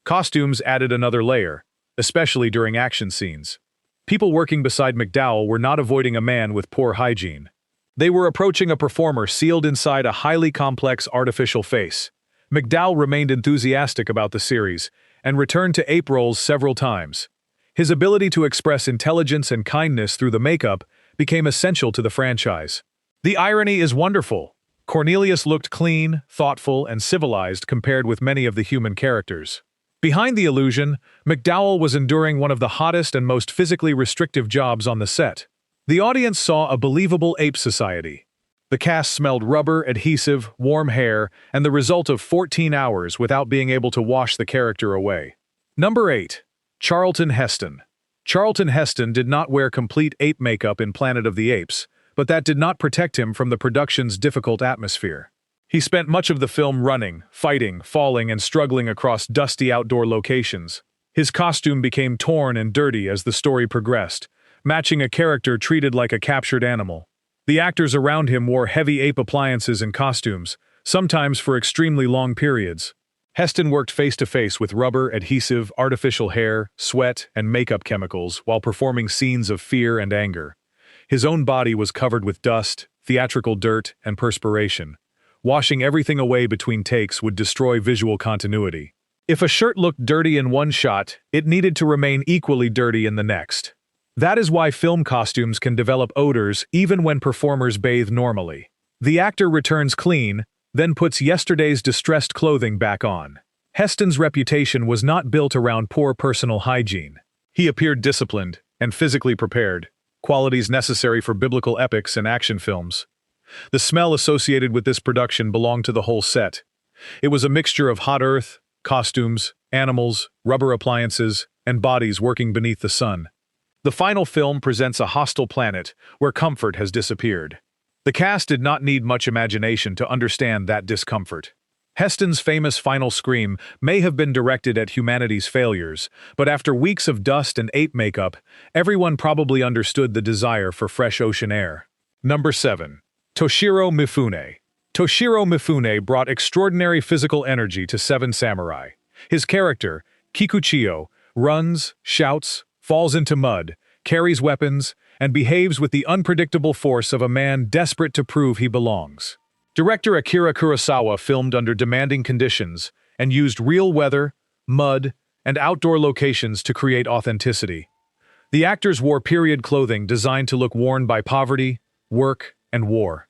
Costumes added another layer, especially during action scenes. People working beside McDowall were not avoiding a man with poor hygiene. They were approaching a performer sealed inside a highly complex artificial face. McDowall remained enthusiastic about the series and returned to ape roles several times. His ability to express intelligence and kindness through the makeup became essential to the franchise. The irony is wonderful. Cornelius looked clean, thoughtful, and civilized compared with many of the human characters. Behind the illusion, McDowall was enduring one of the hottest and most physically restrictive jobs on the set. The audience saw a believable ape society. The cast smelled rubber, adhesive, warm hair, and the result of 14 hours without being able to wash the character away. Number 8. Charlton Heston. Charlton Heston did not wear complete ape makeup in Planet of the Apes, but that did not protect him from the production's difficult atmosphere. He spent much of the film running, fighting, falling, and struggling across dusty outdoor locations. His costume became torn and dirty as the story progressed, matching a character treated like a captured animal. The actors around him wore heavy ape appliances and costumes, sometimes for extremely long periods. Heston worked face-to-face with rubber, adhesive, artificial hair, sweat, and makeup chemicals while performing scenes of fear and anger. His own body was covered with dust, theatrical dirt, and perspiration. Washing everything away between takes would destroy visual continuity. If a shirt looked dirty in one shot, it needed to remain equally dirty in the next. That is why film costumes can develop odors even when performers bathe normally. The actor returns clean, then puts yesterday's distressed clothing back on. Heston's reputation was not built around poor personal hygiene. He appeared disciplined and physically prepared, qualities necessary for biblical epics and action films. The smell associated with this production belonged to the whole set. It was a mixture of hot earth, costumes, animals, rubber appliances, and bodies working beneath the sun. The final film presents a hostile planet where comfort has disappeared. The cast did not need much imagination to understand that discomfort. Heston's famous final scream may have been directed at humanity's failures, but after weeks of dust and ape makeup, everyone probably understood the desire for fresh ocean air. Number 7. Toshiro Mifune. Toshiro Mifune brought extraordinary physical energy to Seven Samurai. His character, Kikuchiyo, runs, shouts, falls into mud, carries weapons, and behaves with the unpredictable force of a man desperate to prove he belongs. Director Akira Kurosawa filmed under demanding conditions and used real weather, mud, and outdoor locations to create authenticity. The actors wore period clothing designed to look worn by poverty, work, and war.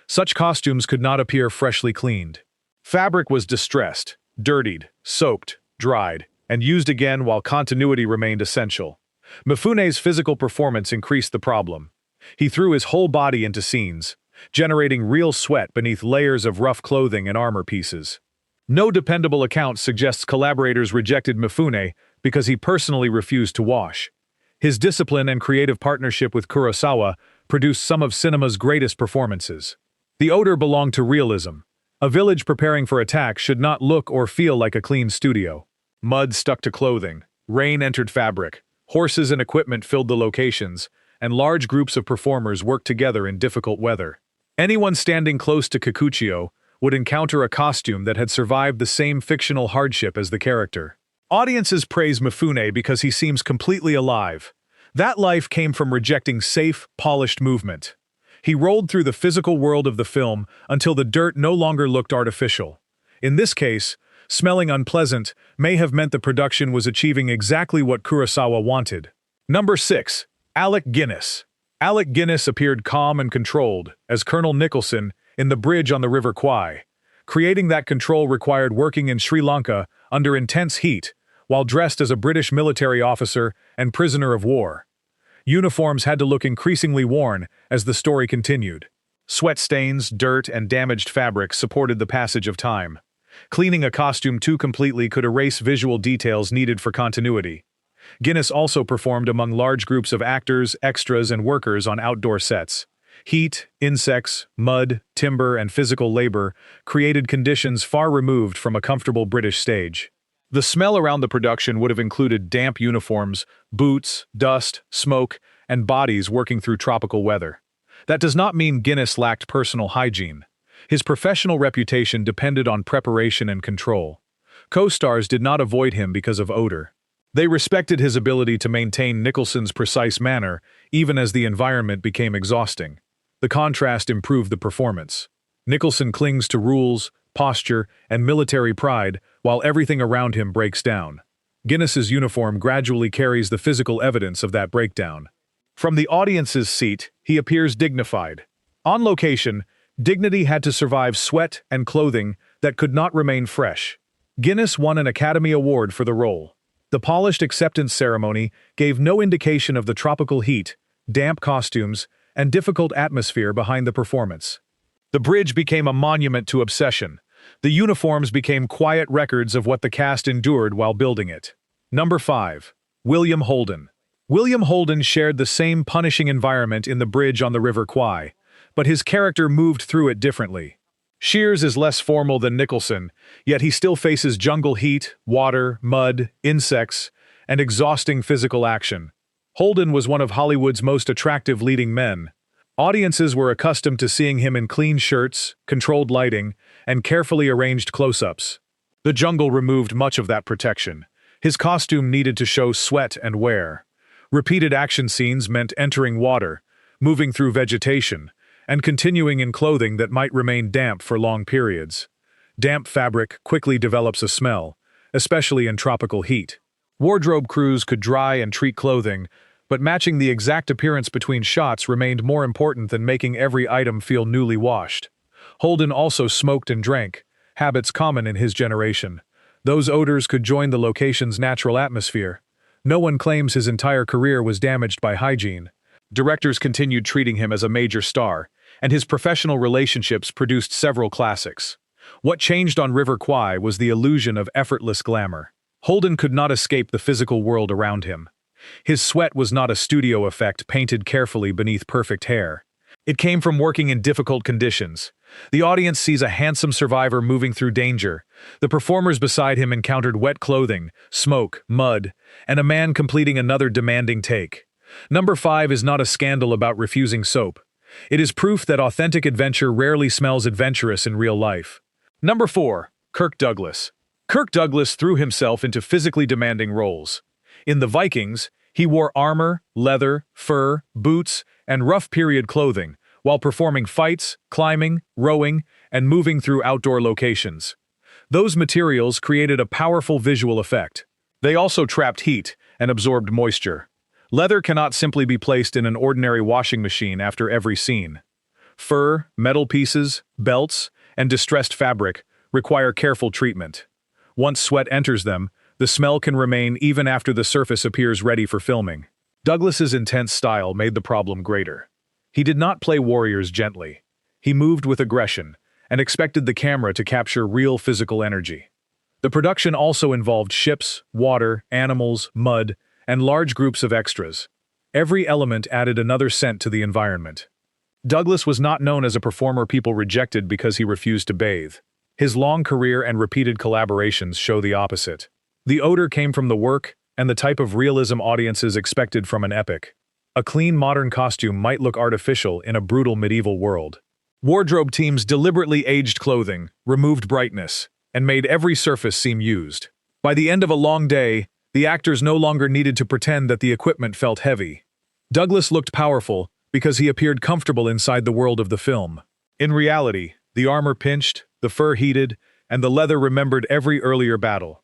Such costumes could not appear freshly cleaned. Fabric was distressed, dirtied, soaked, dried, and used again while continuity remained essential. Mifune's physical performance increased the problem. He threw his whole body into scenes, generating real sweat beneath layers of rough clothing and armor pieces. No dependable account suggests collaborators rejected Mifune because he personally refused to wash. His discipline and creative partnership with Kurosawa produced some of cinema's greatest performances. The odor belonged to realism. A village preparing for attack should not look or feel like a clean studio. Mud stuck to clothing, rain entered fabric, horses and equipment filled the locations, and large groups of performers worked together in difficult weather. Anyone standing close to Kikuchiyo would encounter a costume that had survived the same fictional hardship as the character. Audiences praise Mifune because he seems completely alive. That life came from rejecting safe, polished movement. He rolled through the physical world of the film until the dirt no longer looked artificial. In this case, smelling unpleasant may have meant the production was achieving exactly what Kurosawa wanted. Number 6. Alec Guinness. Alec Guinness appeared calm and controlled as Colonel Nicholson in The Bridge on the River Kwai. Creating that control required working in Sri Lanka under intense heat, while dressed as a British military officer and prisoner of war. Uniforms had to look increasingly worn as the story continued. Sweat stains, dirt, and damaged fabric supported the passage of time. Cleaning a costume too completely could erase visual details needed for continuity. Guinness also performed among large groups of actors, extras, and workers on outdoor sets. Heat, insects, mud, timber, and physical labor created conditions far removed from a comfortable British stage. The smell around the production would have included damp uniforms, boots, dust, smoke, and bodies working through tropical weather. That does not mean Guinness lacked personal hygiene. His professional reputation depended on preparation and control. Co-stars did not avoid him because of odor. They respected his ability to maintain Nicholson's precise manner, even as the environment became exhausting. The contrast improved the performance. Nicholson clings to rules, posture, and military pride, while everything around him breaks down. Guinness's uniform gradually carries the physical evidence of that breakdown. From the audience's seat, he appears dignified. On location, dignity had to survive sweat and clothing that could not remain fresh. Guinness won an Academy Award for the role. The polished acceptance ceremony gave no indication of the tropical heat, damp costumes, and difficult atmosphere behind the performance. The bridge became a monument to obsession. The uniforms became quiet records of what the cast endured while building it. Number 5. William Holden. William Holden shared the same punishing environment in The Bridge on the River Kwai, but his character moved through it differently. Shears is less formal than Nicholson, yet he still faces jungle heat, water, mud, insects, and exhausting physical action. Holden was one of Hollywood's most attractive leading men. Audiences were accustomed to seeing him in clean shirts, controlled lighting, and carefully arranged close-ups. The jungle removed much of that protection. His costume needed to show sweat and wear. Repeated action scenes meant entering water, moving through vegetation, and continuing in clothing that might remain damp for long periods. Damp fabric quickly develops a smell, especially in tropical heat. Wardrobe crews could dry and treat clothing, but matching the exact appearance between shots remained more important than making every item feel newly washed. Holden also smoked and drank, habits common in his generation. Those odors could join the location's natural atmosphere. No one claims his entire career was damaged by hygiene. Directors continued treating him as a major star, and his professional relationships produced several classics. What changed on River Kwai was the illusion of effortless glamour. Holden could not escape the physical world around him. His sweat was not a studio effect painted carefully beneath perfect hair. It came from working in difficult conditions. The audience sees a handsome survivor moving through danger. The performers beside him encountered wet clothing, smoke, mud, and a man completing another demanding take. Number 5 is not a scandal about refusing soap. It is proof that authentic adventure rarely smells adventurous in real life. Number 4. Kirk Douglas. Kirk Douglas threw himself into physically demanding roles. In The Vikings, he wore armor, leather, fur, boots, and rough period clothing, while performing fights, climbing, rowing, and moving through outdoor locations. Those materials created a powerful visual effect. They also trapped heat and absorbed moisture. Leather cannot simply be placed in an ordinary washing machine after every scene. Fur, metal pieces, belts, and distressed fabric require careful treatment. Once sweat enters them, the smell can remain even after the surface appears ready for filming. Douglas's intense style made the problem greater. He did not play warriors gently. He moved with aggression and expected the camera to capture real physical energy. The production also involved ships, water, animals, mud, and large groups of extras. Every element added another scent to the environment. Douglas was not known as a performer people rejected because he refused to bathe. His long career and repeated collaborations show the opposite. The odor came from the work and the type of realism audiences expected from an epic. A clean modern costume might look artificial in a brutal medieval world. Wardrobe teams deliberately aged clothing, removed brightness, and made every surface seem used. By the end of a long day, the actors no longer needed to pretend that the equipment felt heavy. Douglas looked powerful because he appeared comfortable inside the world of the film. In reality, the armor pinched, the fur heated, and the leather remembered every earlier battle.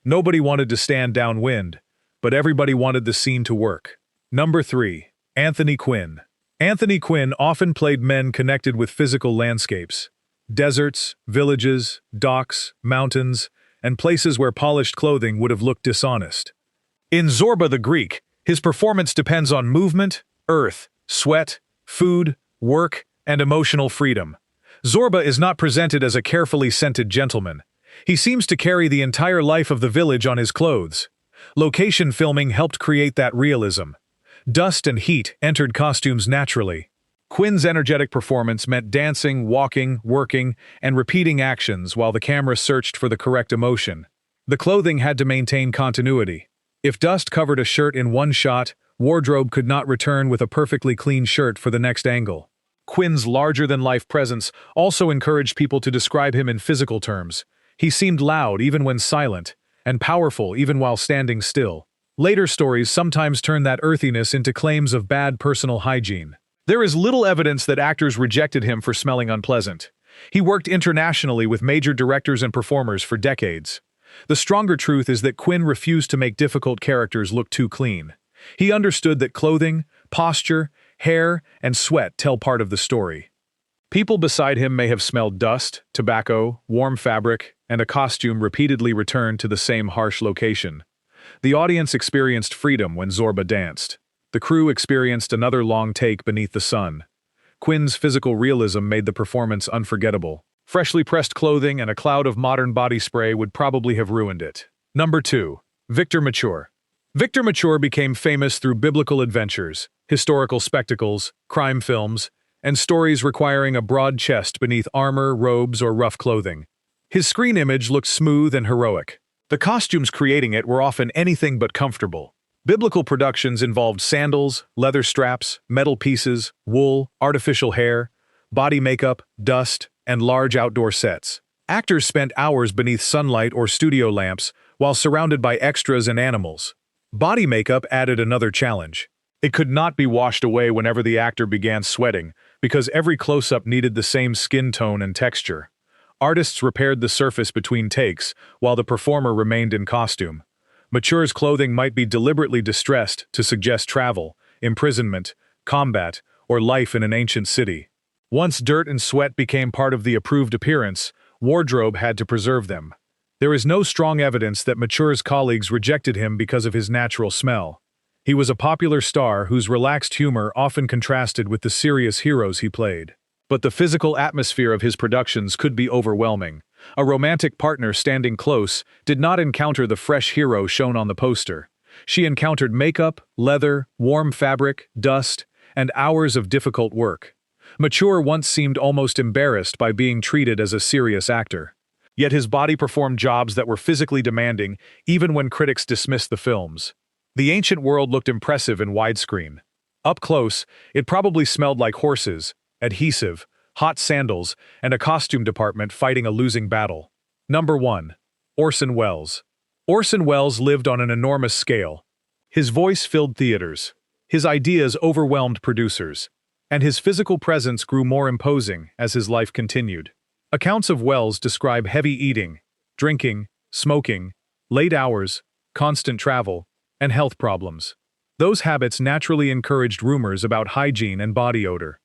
Nobody wanted to stand downwind, but everybody wanted the scene to work. Number 3. Anthony Quinn. Anthony Quinn often played men connected with physical landscapes. Deserts, villages, docks, mountains, and places where polished clothing would have looked dishonest. In Zorba the Greek, his performance depends on movement, earth, sweat, food, work, and emotional freedom. Zorba is not presented as a carefully scented gentleman. He seems to carry the entire life of the village on his clothes. Location filming helped create that realism. Dust and heat entered costumes naturally. Quinn's energetic performance meant dancing, walking, working, and repeating actions while the camera searched for the correct emotion. The clothing had to maintain continuity. If dust covered a shirt in one shot, wardrobe could not return with a perfectly clean shirt for the next angle. Quinn's larger-than-life presence also encouraged people to describe him in physical terms. He seemed loud even when silent, and powerful even while standing still. Later stories sometimes turn that earthiness into claims of bad personal hygiene. There is little evidence that actors rejected him for smelling unpleasant. He worked internationally with major directors and performers for decades. The stronger truth is that Quinn refused to make difficult characters look too clean. He understood that clothing, posture, hair, and sweat tell part of the story. People beside him may have smelled dust, tobacco, warm fabric, and a costume repeatedly returned to the same harsh location. The audience experienced freedom when Zorba danced. The crew experienced another long take beneath the sun. Quinn's physical realism made the performance unforgettable. Freshly pressed clothing and a cloud of modern body spray would probably have ruined it. Number 2. Victor Mature. Victor Mature became famous through biblical adventures, historical spectacles, crime films, and stories requiring a broad chest beneath armor, robes, or rough clothing. His screen image looked smooth and heroic. The costumes creating it were often anything but comfortable. Biblical productions involved sandals, leather straps, metal pieces, wool, artificial hair, body makeup, dust, and large outdoor sets. Actors spent hours beneath sunlight or studio lamps while surrounded by extras and animals. Body makeup added another challenge. It could not be washed away whenever the actor began sweating, because every close-up needed the same skin tone and texture. Artists repaired the surface between takes, while the performer remained in costume. Mature's clothing might be deliberately distressed to suggest travel, imprisonment, combat, or life in an ancient city. Once dirt and sweat became part of the approved appearance, wardrobe had to preserve them. There is no strong evidence that Mature's colleagues rejected him because of his natural smell. He was a popular star whose relaxed humor often contrasted with the serious heroes he played. But the physical atmosphere of his productions could be overwhelming. A romantic partner standing close did not encounter the fresh hero shown on the poster. She encountered makeup, leather, warm fabric, dust, and hours of difficult work. Mature once seemed almost embarrassed by being treated as a serious actor. Yet his body performed jobs that were physically demanding, even when critics dismissed the films. The ancient world looked impressive in widescreen. Up close, it probably smelled like horses, adhesive, hot sandals, and a costume department fighting a losing battle. Number 1. Orson Welles. Orson Welles lived on an enormous scale. His voice filled theaters. His ideas overwhelmed producers. And his physical presence grew more imposing as his life continued. Accounts of Welles describe heavy eating, drinking, smoking, late hours, constant travel, and health problems. Those habits naturally encouraged rumors about hygiene and body odor.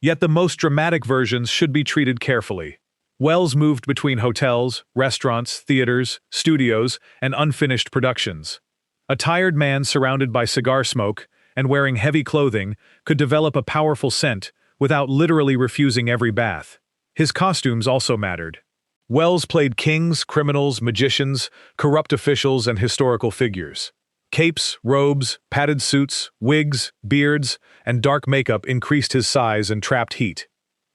Yet the most dramatic versions should be treated carefully. Welles moved between hotels, restaurants, theaters, studios, and unfinished productions. A tired man surrounded by cigar smoke and wearing heavy clothing could develop a powerful scent without literally refusing every bath. His costumes also mattered. Welles played kings, criminals, magicians, corrupt officials, and historical figures. Capes, robes, padded suits, wigs, beards, and dark makeup increased his size and trapped heat.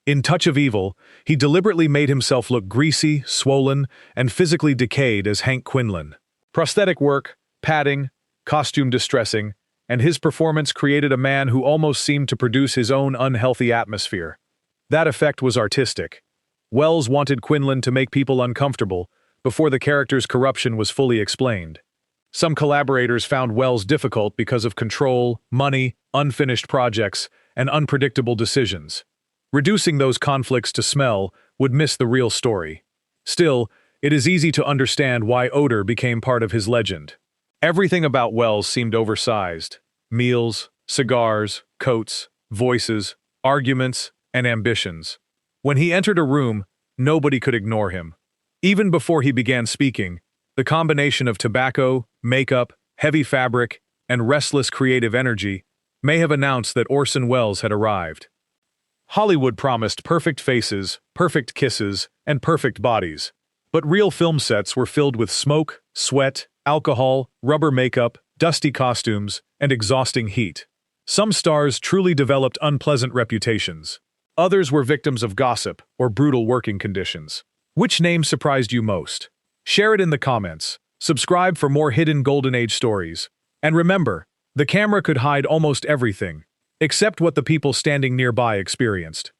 In Touch of Evil, he deliberately made himself look greasy, swollen, and physically decayed as Hank Quinlan. Prosthetic work, padding, costume distressing, and his performance created a man who almost seemed to produce his own unhealthy atmosphere. That effect was artistic. Welles wanted Quinlan to make people uncomfortable before the character's corruption was fully explained. Some collaborators found Welles difficult because of control, money, unfinished projects, and unpredictable decisions. Reducing those conflicts to smell would miss the real story. Still, it is easy to understand why odor became part of his legend. Everything about Welles seemed oversized: meals, cigars, coats, voices, arguments, and ambitions. When he entered a room, nobody could ignore him. Even before he began speaking, the combination of tobacco, makeup, heavy fabric, and restless creative energy may have announced that Orson Welles had arrived. Hollywood promised perfect faces, perfect kisses, and perfect bodies. But real film sets were filled with smoke, sweat, alcohol, rubber makeup, dusty costumes, and exhausting heat. Some stars truly developed unpleasant reputations. Others were victims of gossip or brutal working conditions. Which name surprised you most? Share it in the comments. Subscribe for more hidden Golden Age stories. And remember, the camera could hide almost everything, except what the people standing nearby experienced.